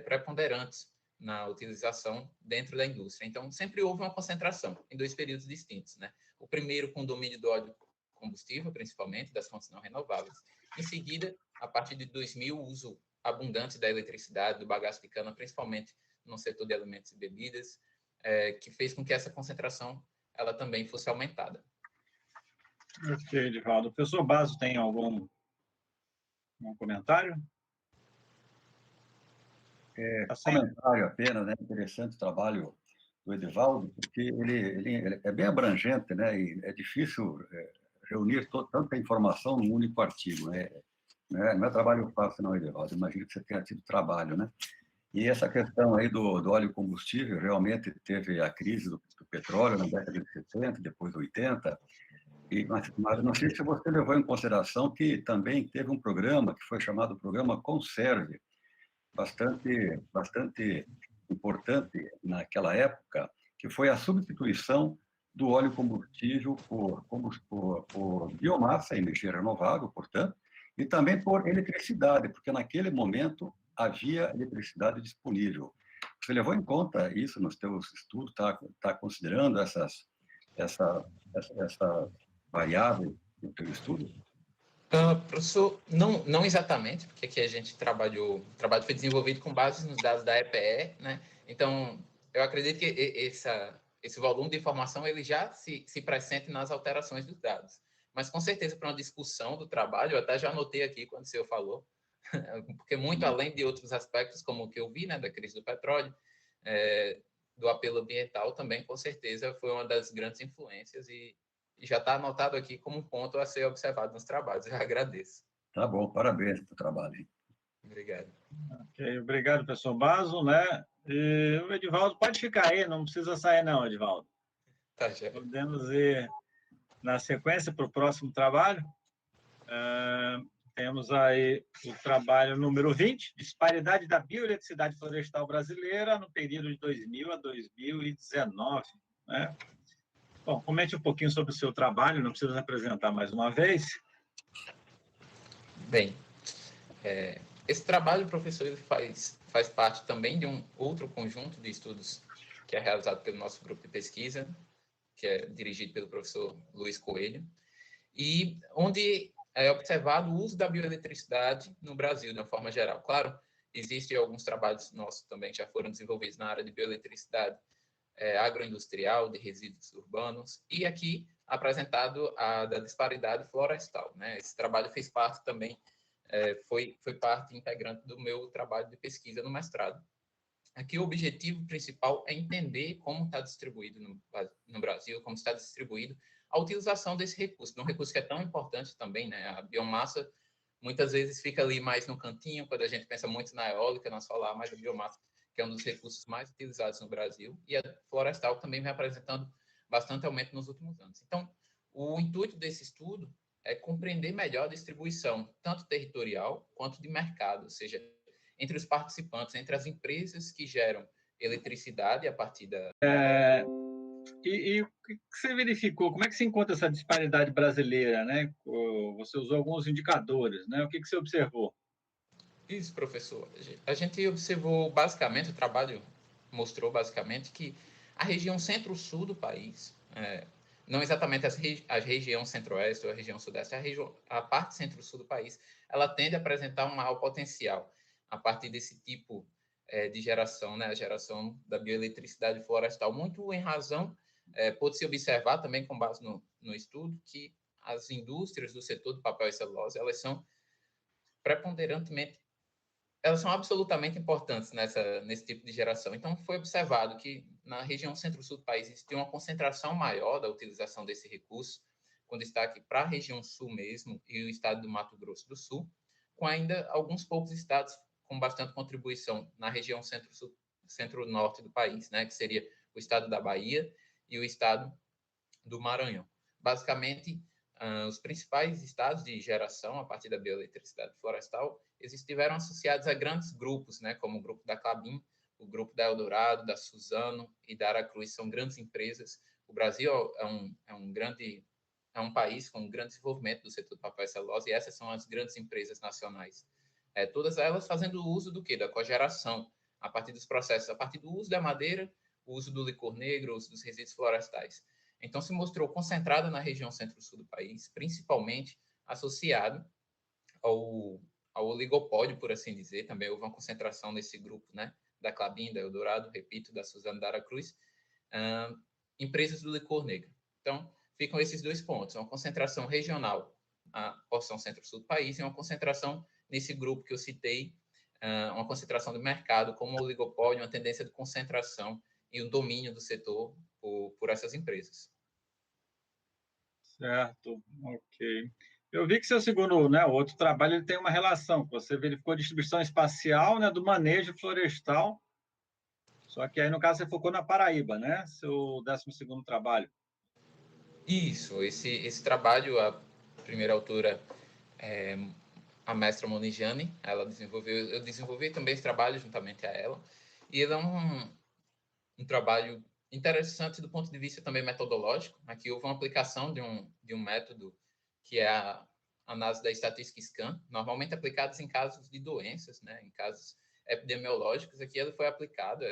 S10: preponderantes na utilização dentro da indústria. Então, sempre houve uma concentração em 2 períodos distintos, né? O primeiro com o domínio do óleo combustível, principalmente, das fontes não renováveis. Em seguida, a partir de 2000, o uso abundante da eletricidade, do bagaço de cana, principalmente no setor de alimentos e bebidas, que fez com que essa concentração ela também fosse aumentada.
S1: Ok, Edivaldo. O professor Basso tem algum comentário?
S2: Comentário apenas, né? Interessante o trabalho do Edivaldo, porque ele é bem abrangente, né? E é difícil reunir tanta informação num único artigo, né? Não é trabalho fácil, não, Edivaldo. Imagino que você tenha tido trabalho, né? E essa questão aí do óleo combustível, realmente teve a crise do petróleo na década de 70, depois de 80, mas não sei se você levou em consideração que também teve um programa que foi chamado Programa Conserve, bastante importante naquela época, que foi a substituição do óleo combustível por biomassa, energia renovável, portanto, e também por eletricidade, porque naquele momento havia eletricidade disponível. Você levou em conta isso nos seus estudos? Está considerando essa variável no seu estudo?
S10: Professor, não exatamente, porque aqui a gente o trabalho foi desenvolvido com base nos dados da EPE, né? Então, eu acredito que esse volume de informação ele já se pressente nas alterações dos dados. Mas, com certeza, para uma discussão do trabalho, eu até já anotei aqui quando o senhor falou, porque muito além de outros aspectos, como o que eu vi, né, da crise do petróleo, do apelo ambiental, também, com certeza, foi uma das grandes influências e já está anotado aqui como um ponto a ser observado nos trabalhos. Eu agradeço.
S2: Tá bom, parabéns pelo trabalho.
S10: Obrigado.
S1: Okay, obrigado, professor Baso, né? E o Edivaldo pode ficar aí, não precisa sair não, Edivaldo.
S10: Tá, já.
S1: Podemos ir na sequência para o próximo trabalho. Temos aí o trabalho número 20, disparidade da bioeletricidade florestal brasileira no período de 2000 a 2019, né? Bom, comente um pouquinho sobre o seu trabalho, não precisa apresentar mais uma vez.
S10: Bem, esse trabalho, professor, ele faz parte também de um outro conjunto de estudos que é realizado pelo nosso grupo de pesquisa, que é dirigido pelo professor Luiz Coelho, e onde é observado o uso da bioeletricidade no Brasil, de uma forma geral. Claro, existem alguns trabalhos nossos também que já foram desenvolvidos na área de bioeletricidade agroindustrial, de resíduos urbanos, e aqui apresentado a da disparidade florestal, né? Esse trabalho fez parte também, foi parte integrante do meu trabalho de pesquisa no mestrado. Aqui o objetivo principal é entender como está distribuído no Brasil, como está distribuído a utilização desse recurso, um recurso que é tão importante também, né? A biomassa muitas vezes fica ali mais no cantinho, quando a gente pensa muito na eólica, na solar, mas a biomassa, que é um dos recursos mais utilizados no Brasil, e a florestal também vem apresentando bastante aumento nos últimos anos. Então, o intuito desse estudo é compreender melhor a distribuição, tanto territorial quanto de mercado, ou seja, entre os participantes, entre as empresas que geram eletricidade a partir da...
S1: E o que você verificou? Como é que se encontra essa disparidade brasileira, né? Você usou alguns indicadores, né? O que você observou?
S10: Isso, professor. A gente observou basicamente, o trabalho mostrou basicamente que a região centro-sul do país, não exatamente a região centro-oeste ou a região sudeste, a parte centro-sul do país, ela tende a apresentar um maior potencial a partir desse tipo de geração, né? A geração da bioeletricidade florestal, muito em razão, pode-se observar também com base no estudo, que as indústrias do setor do papel e celulose, elas são preponderantemente, elas são absolutamente importantes nesse tipo de geração. Então, foi observado que na região centro-sul do país existe uma concentração maior da utilização desse recurso, com destaque para a região sul mesmo e o estado do Mato Grosso do Sul, com ainda alguns poucos estados com bastante contribuição na região centro-norte do país, né, que seria o estado da Bahia e o estado do Maranhão. Basicamente, os principais estados de geração a partir da bioeletricidade florestal estiveram associados a grandes grupos, né, como o grupo da Klabin, o grupo da Eldorado, da Suzano e da Aracruz, são grandes empresas. O Brasil é um país com um grande desenvolvimento do setor do papel e celulose, e essas são as grandes empresas nacionais. Todas elas fazendo uso do quê? Da cogeração, a partir dos processos, a partir do uso da madeira, o uso do licor negro, o uso dos resíduos florestais. Então, se mostrou concentrada na região centro-sul do país, principalmente associado ao oligopólio, por assim dizer. Também houve uma concentração nesse grupo, né? Da Klabin, da Eldorado, repito, da Suzano, da Aracruz, empresas do licor negro. Então, ficam esses dois pontos, uma concentração regional, a porção centro-sul do país, e uma concentração nesse grupo que eu citei, uma concentração do mercado, como o oligopólio, uma tendência de concentração e o domínio do setor por essas empresas.
S1: Certo, ok. Eu vi que seu segundo, né, o outro trabalho, ele tem uma relação. Você verificou a distribuição espacial, né, do manejo florestal. Só que aí, no caso, você focou na Paraíba, né? Seu 12º trabalho.
S10: Isso, esse trabalho, a primeira autora, a mestra Monigiane, ela desenvolveu, eu desenvolvi também esse trabalho juntamente a ela, e ele é um trabalho interessante do ponto de vista também metodológico. Aqui houve uma aplicação de um método que é a análise da estatística scan, normalmente aplicados em casos de doenças, né, em casos epidemiológicos. Aqui ele foi aplicado,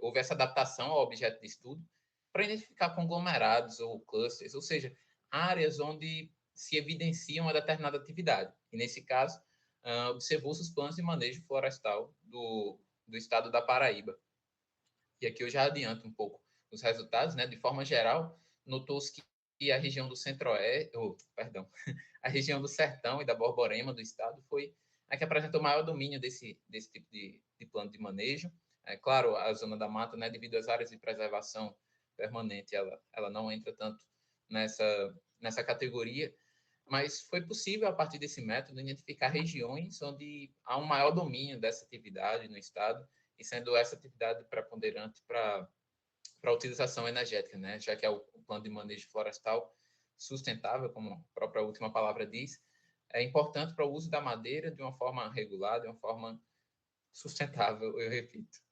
S10: houve essa adaptação ao objeto de estudo para identificar conglomerados ou clusters, ou seja, áreas onde se evidencia uma determinada atividade. E, nesse caso, observou-se os planos de manejo florestal do estado da Paraíba. E aqui eu já adianto um pouco os resultados, né? De forma geral, notou-se que a região do centro-oeste, a região do sertão e da Borborema do estado foi a que apresentou maior domínio desse tipo de plano de manejo. É claro, a zona da mata, né, devido às áreas de preservação permanente, ela não entra tanto nessa categoria, mas foi possível, a partir desse método, identificar regiões onde há um maior domínio dessa atividade no estado, e sendo essa atividade preponderante para a utilização energética, né? Já que é o plano de manejo florestal sustentável, como a própria última palavra diz, é importante para o uso da madeira de uma forma regulada, de uma forma sustentável, eu repito.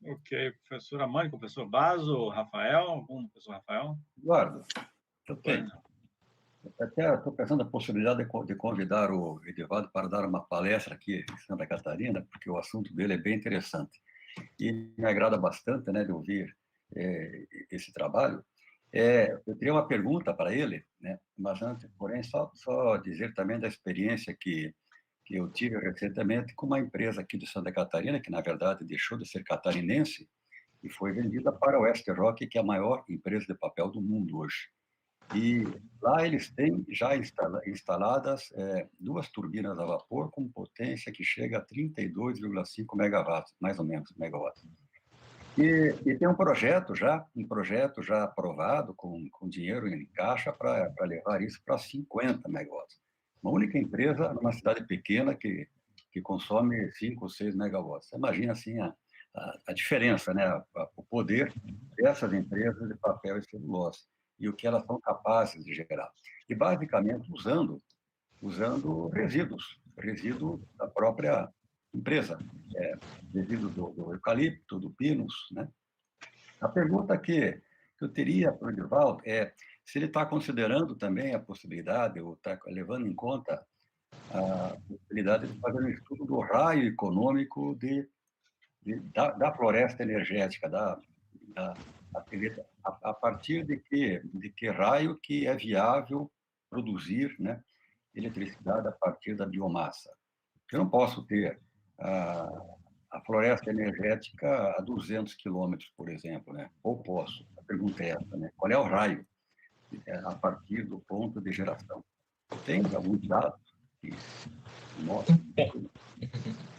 S1: Ok, professora Mônica, professor Baso, Rafael, algum professor Rafael?
S2: Eduardo, ok. Até estou pensando na possibilidade de convidar o Edivaldo para dar uma palestra aqui em Santa Catarina, porque o assunto dele é bem interessante. E me agrada bastante, né, de ouvir esse trabalho. Eu teria uma pergunta para ele, né, mas antes, porém, só dizer também da experiência que eu tive recentemente com uma empresa aqui de Santa Catarina, que, na verdade, deixou de ser catarinense e foi vendida para a West Rock, que é a maior empresa de papel do mundo hoje. E lá eles têm já instaladas 2 turbinas a vapor com potência que chega a 32,5 megawatts, mais ou menos, megawatts. E tem um projeto já aprovado com dinheiro em caixa para levar isso para 50 megawatts. Uma única empresa numa cidade pequena que consome 5 ou 6 megawatts. Você imagina assim a diferença, né? O poder dessas empresas de papel e celulose e o que elas são capazes de gerar. E, basicamente, usando resíduos da própria empresa, resíduos do eucalipto, do pinus, né? A pergunta que eu teria para o Edivaldo é se ele está considerando também a possibilidade, ou está levando em conta a possibilidade de fazer um estudo do raio econômico da floresta energética, a partir de que raio que é viável produzir, né, eletricidade a partir da biomassa. Eu não posso ter a floresta energética a 200 quilômetros, por exemplo, né? Ou posso? A pergunta é essa, né? Qual é o raio a partir do ponto de geração? Tem alguns dados que mostram?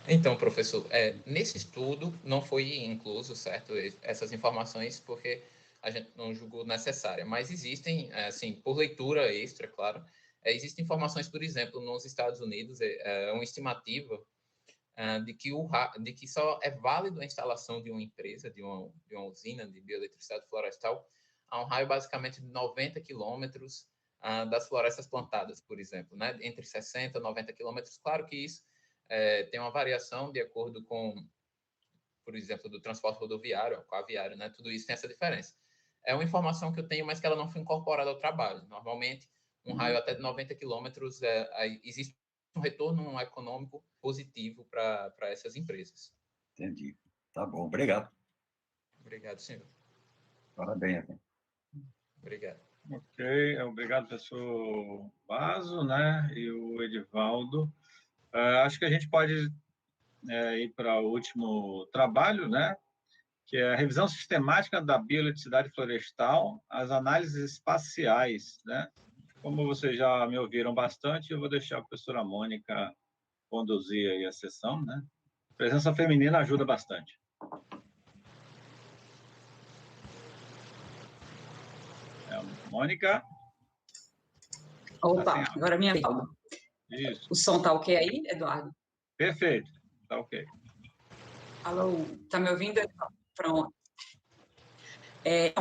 S10: Então, professor, nesse estudo não foi incluso, certo, essas informações, porque a gente não julgou necessária, mas existem, assim, por leitura extra, claro, existem informações, por exemplo, nos Estados Unidos, uma estimativa de que só é válido a instalação de uma empresa, de uma usina de bioeletricidade florestal, a um raio basicamente de 90 quilômetros das florestas plantadas, por exemplo, né? Entre 60 e 90 quilômetros. Claro que isso tem uma variação de acordo com, por exemplo, do transporte rodoviário, com aviário, né? Tudo isso tem essa diferença. É uma informação que eu tenho, mas que ela não foi incorporada ao trabalho. Normalmente, um raio até de 90 quilômetros, existe um retorno econômico positivo para essas empresas.
S2: Entendi. Tá bom, obrigado.
S10: Obrigado, senhor.
S2: Parabéns.
S10: Obrigado.
S1: Ok, obrigado, professor Baso, né, e o Edivaldo. Acho que a gente pode ir para o último trabalho, né, que é a revisão sistemática da bioeletricidade florestal, as análises espaciais, né. Como vocês já me ouviram bastante, eu vou deixar a professora Mônica conduzir aí a sessão, né. A presença feminina ajuda bastante. Mônica?
S3: Opa,
S1: Tá
S3: agora minha vez.
S1: Isso.
S3: O som tá ok aí, Eduardo?
S1: Perfeito, tá ok.
S3: Alô, tá me ouvindo? Pronto.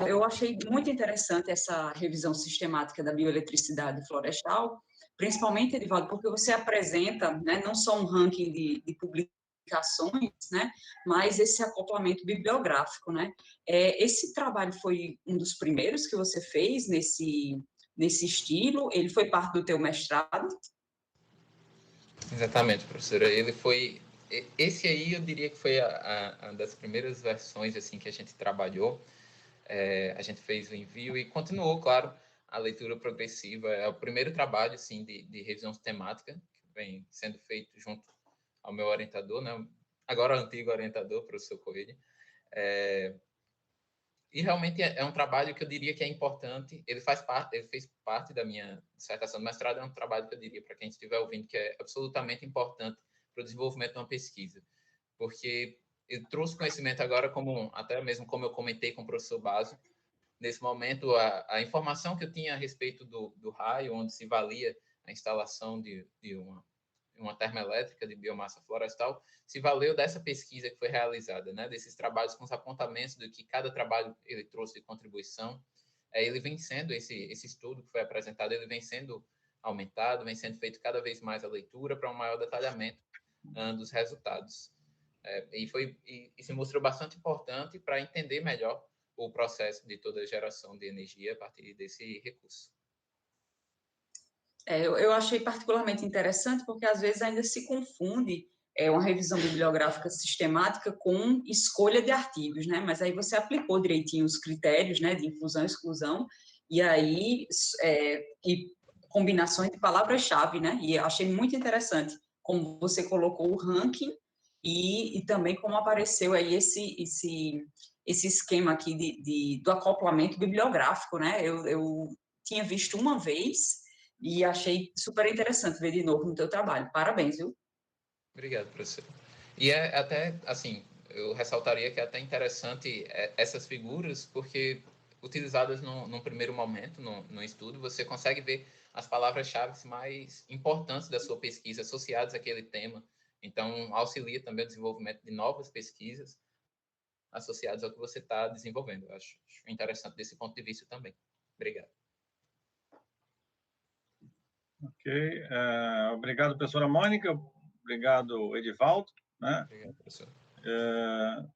S3: Eu achei muito interessante essa revisão sistemática da bioeletricidade florestal, principalmente, Edivaldo, porque você apresenta, né, não só um ranking de publicações, né, mas esse acoplamento bibliográfico, né? Esse trabalho foi um dos primeiros que você fez nesse estilo? Ele foi parte do teu mestrado?
S10: Exatamente, professora. Ele foi... Esse aí eu diria que foi a das primeiras versões assim que a gente trabalhou. A gente fez o envio e continuou, claro, a leitura progressiva. É o primeiro trabalho assim, de revisão sistemática que vem sendo feito junto ao meu orientador, né? Agora antigo orientador, professor Coelho. E realmente é um trabalho que eu diria que é importante. Ele fez parte da minha dissertação de mestrado. É um trabalho que eu diria, para quem estiver ouvindo, que é absolutamente importante para o desenvolvimento de uma pesquisa, porque ele trouxe conhecimento agora, até mesmo como eu comentei com o professor Basso, nesse momento, a informação que eu tinha a respeito do raio, onde se valia a instalação de uma termoelétrica de biomassa florestal, se valeu dessa pesquisa que foi realizada, né? Desses trabalhos com os apontamentos do que cada trabalho ele trouxe de contribuição. Ele vem sendo, esse estudo que foi apresentado, ele vem sendo aumentado, vem sendo feito cada vez mais a leitura para um maior detalhamento dos resultados. E se mostrou bastante importante para entender melhor o processo de toda a geração de energia a partir desse recurso.
S3: Eu achei particularmente interessante porque, às vezes, ainda se confunde uma revisão bibliográfica sistemática com escolha de artigos, né? Mas aí você aplicou direitinho os critérios, né, de inclusão e exclusão, e aí e combinações de palavras-chave, né? E achei muito interessante como você colocou o ranking e também como apareceu aí esse esquema aqui do acoplamento bibliográfico, né? Eu tinha visto uma vez e achei super interessante ver de novo no teu trabalho. Parabéns, viu?
S10: Obrigado, professor. E até, assim, eu ressaltaria que é até interessante essas figuras, porque utilizadas num primeiro momento, no estudo, você consegue ver as palavras-chave mais importantes da sua pesquisa associadas àquele tema. Então, auxilia também o desenvolvimento de novas pesquisas associadas ao que você está desenvolvendo. Eu acho interessante desse ponto de vista também. Obrigado.
S1: Ok. Obrigado, professora Mônica. Obrigado, Edivaldo, né?
S10: Obrigado, professor.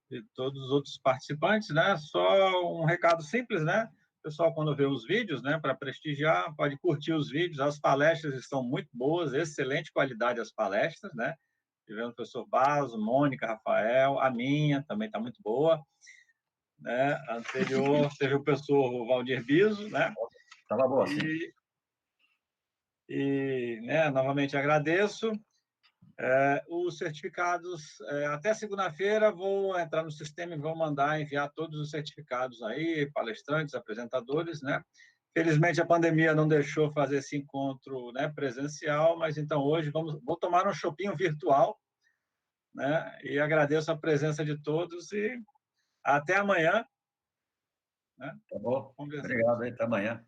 S1: E todos os outros participantes, né? Só um recado simples, né? Pessoal, quando vê os vídeos, né, para prestigiar, pode curtir os vídeos. As palestras estão muito boas, excelente qualidade as palestras, né? Tivemos o professor Basso, Mônica, Rafael, a minha também está muito boa, né? A anterior teve o professor Valdir Biso, né?
S2: Estava boa, sim.
S1: Né, novamente agradeço. Os certificados, até segunda-feira, vou entrar no sistema e vou enviar todos os certificados aí, palestrantes, apresentadores, né? Felizmente, a pandemia não deixou fazer esse encontro, né, presencial, mas então hoje vou tomar um chopinho virtual, né? E agradeço a presença de todos e até amanhã. Né?
S2: Tá bom. Obrigado, até amanhã.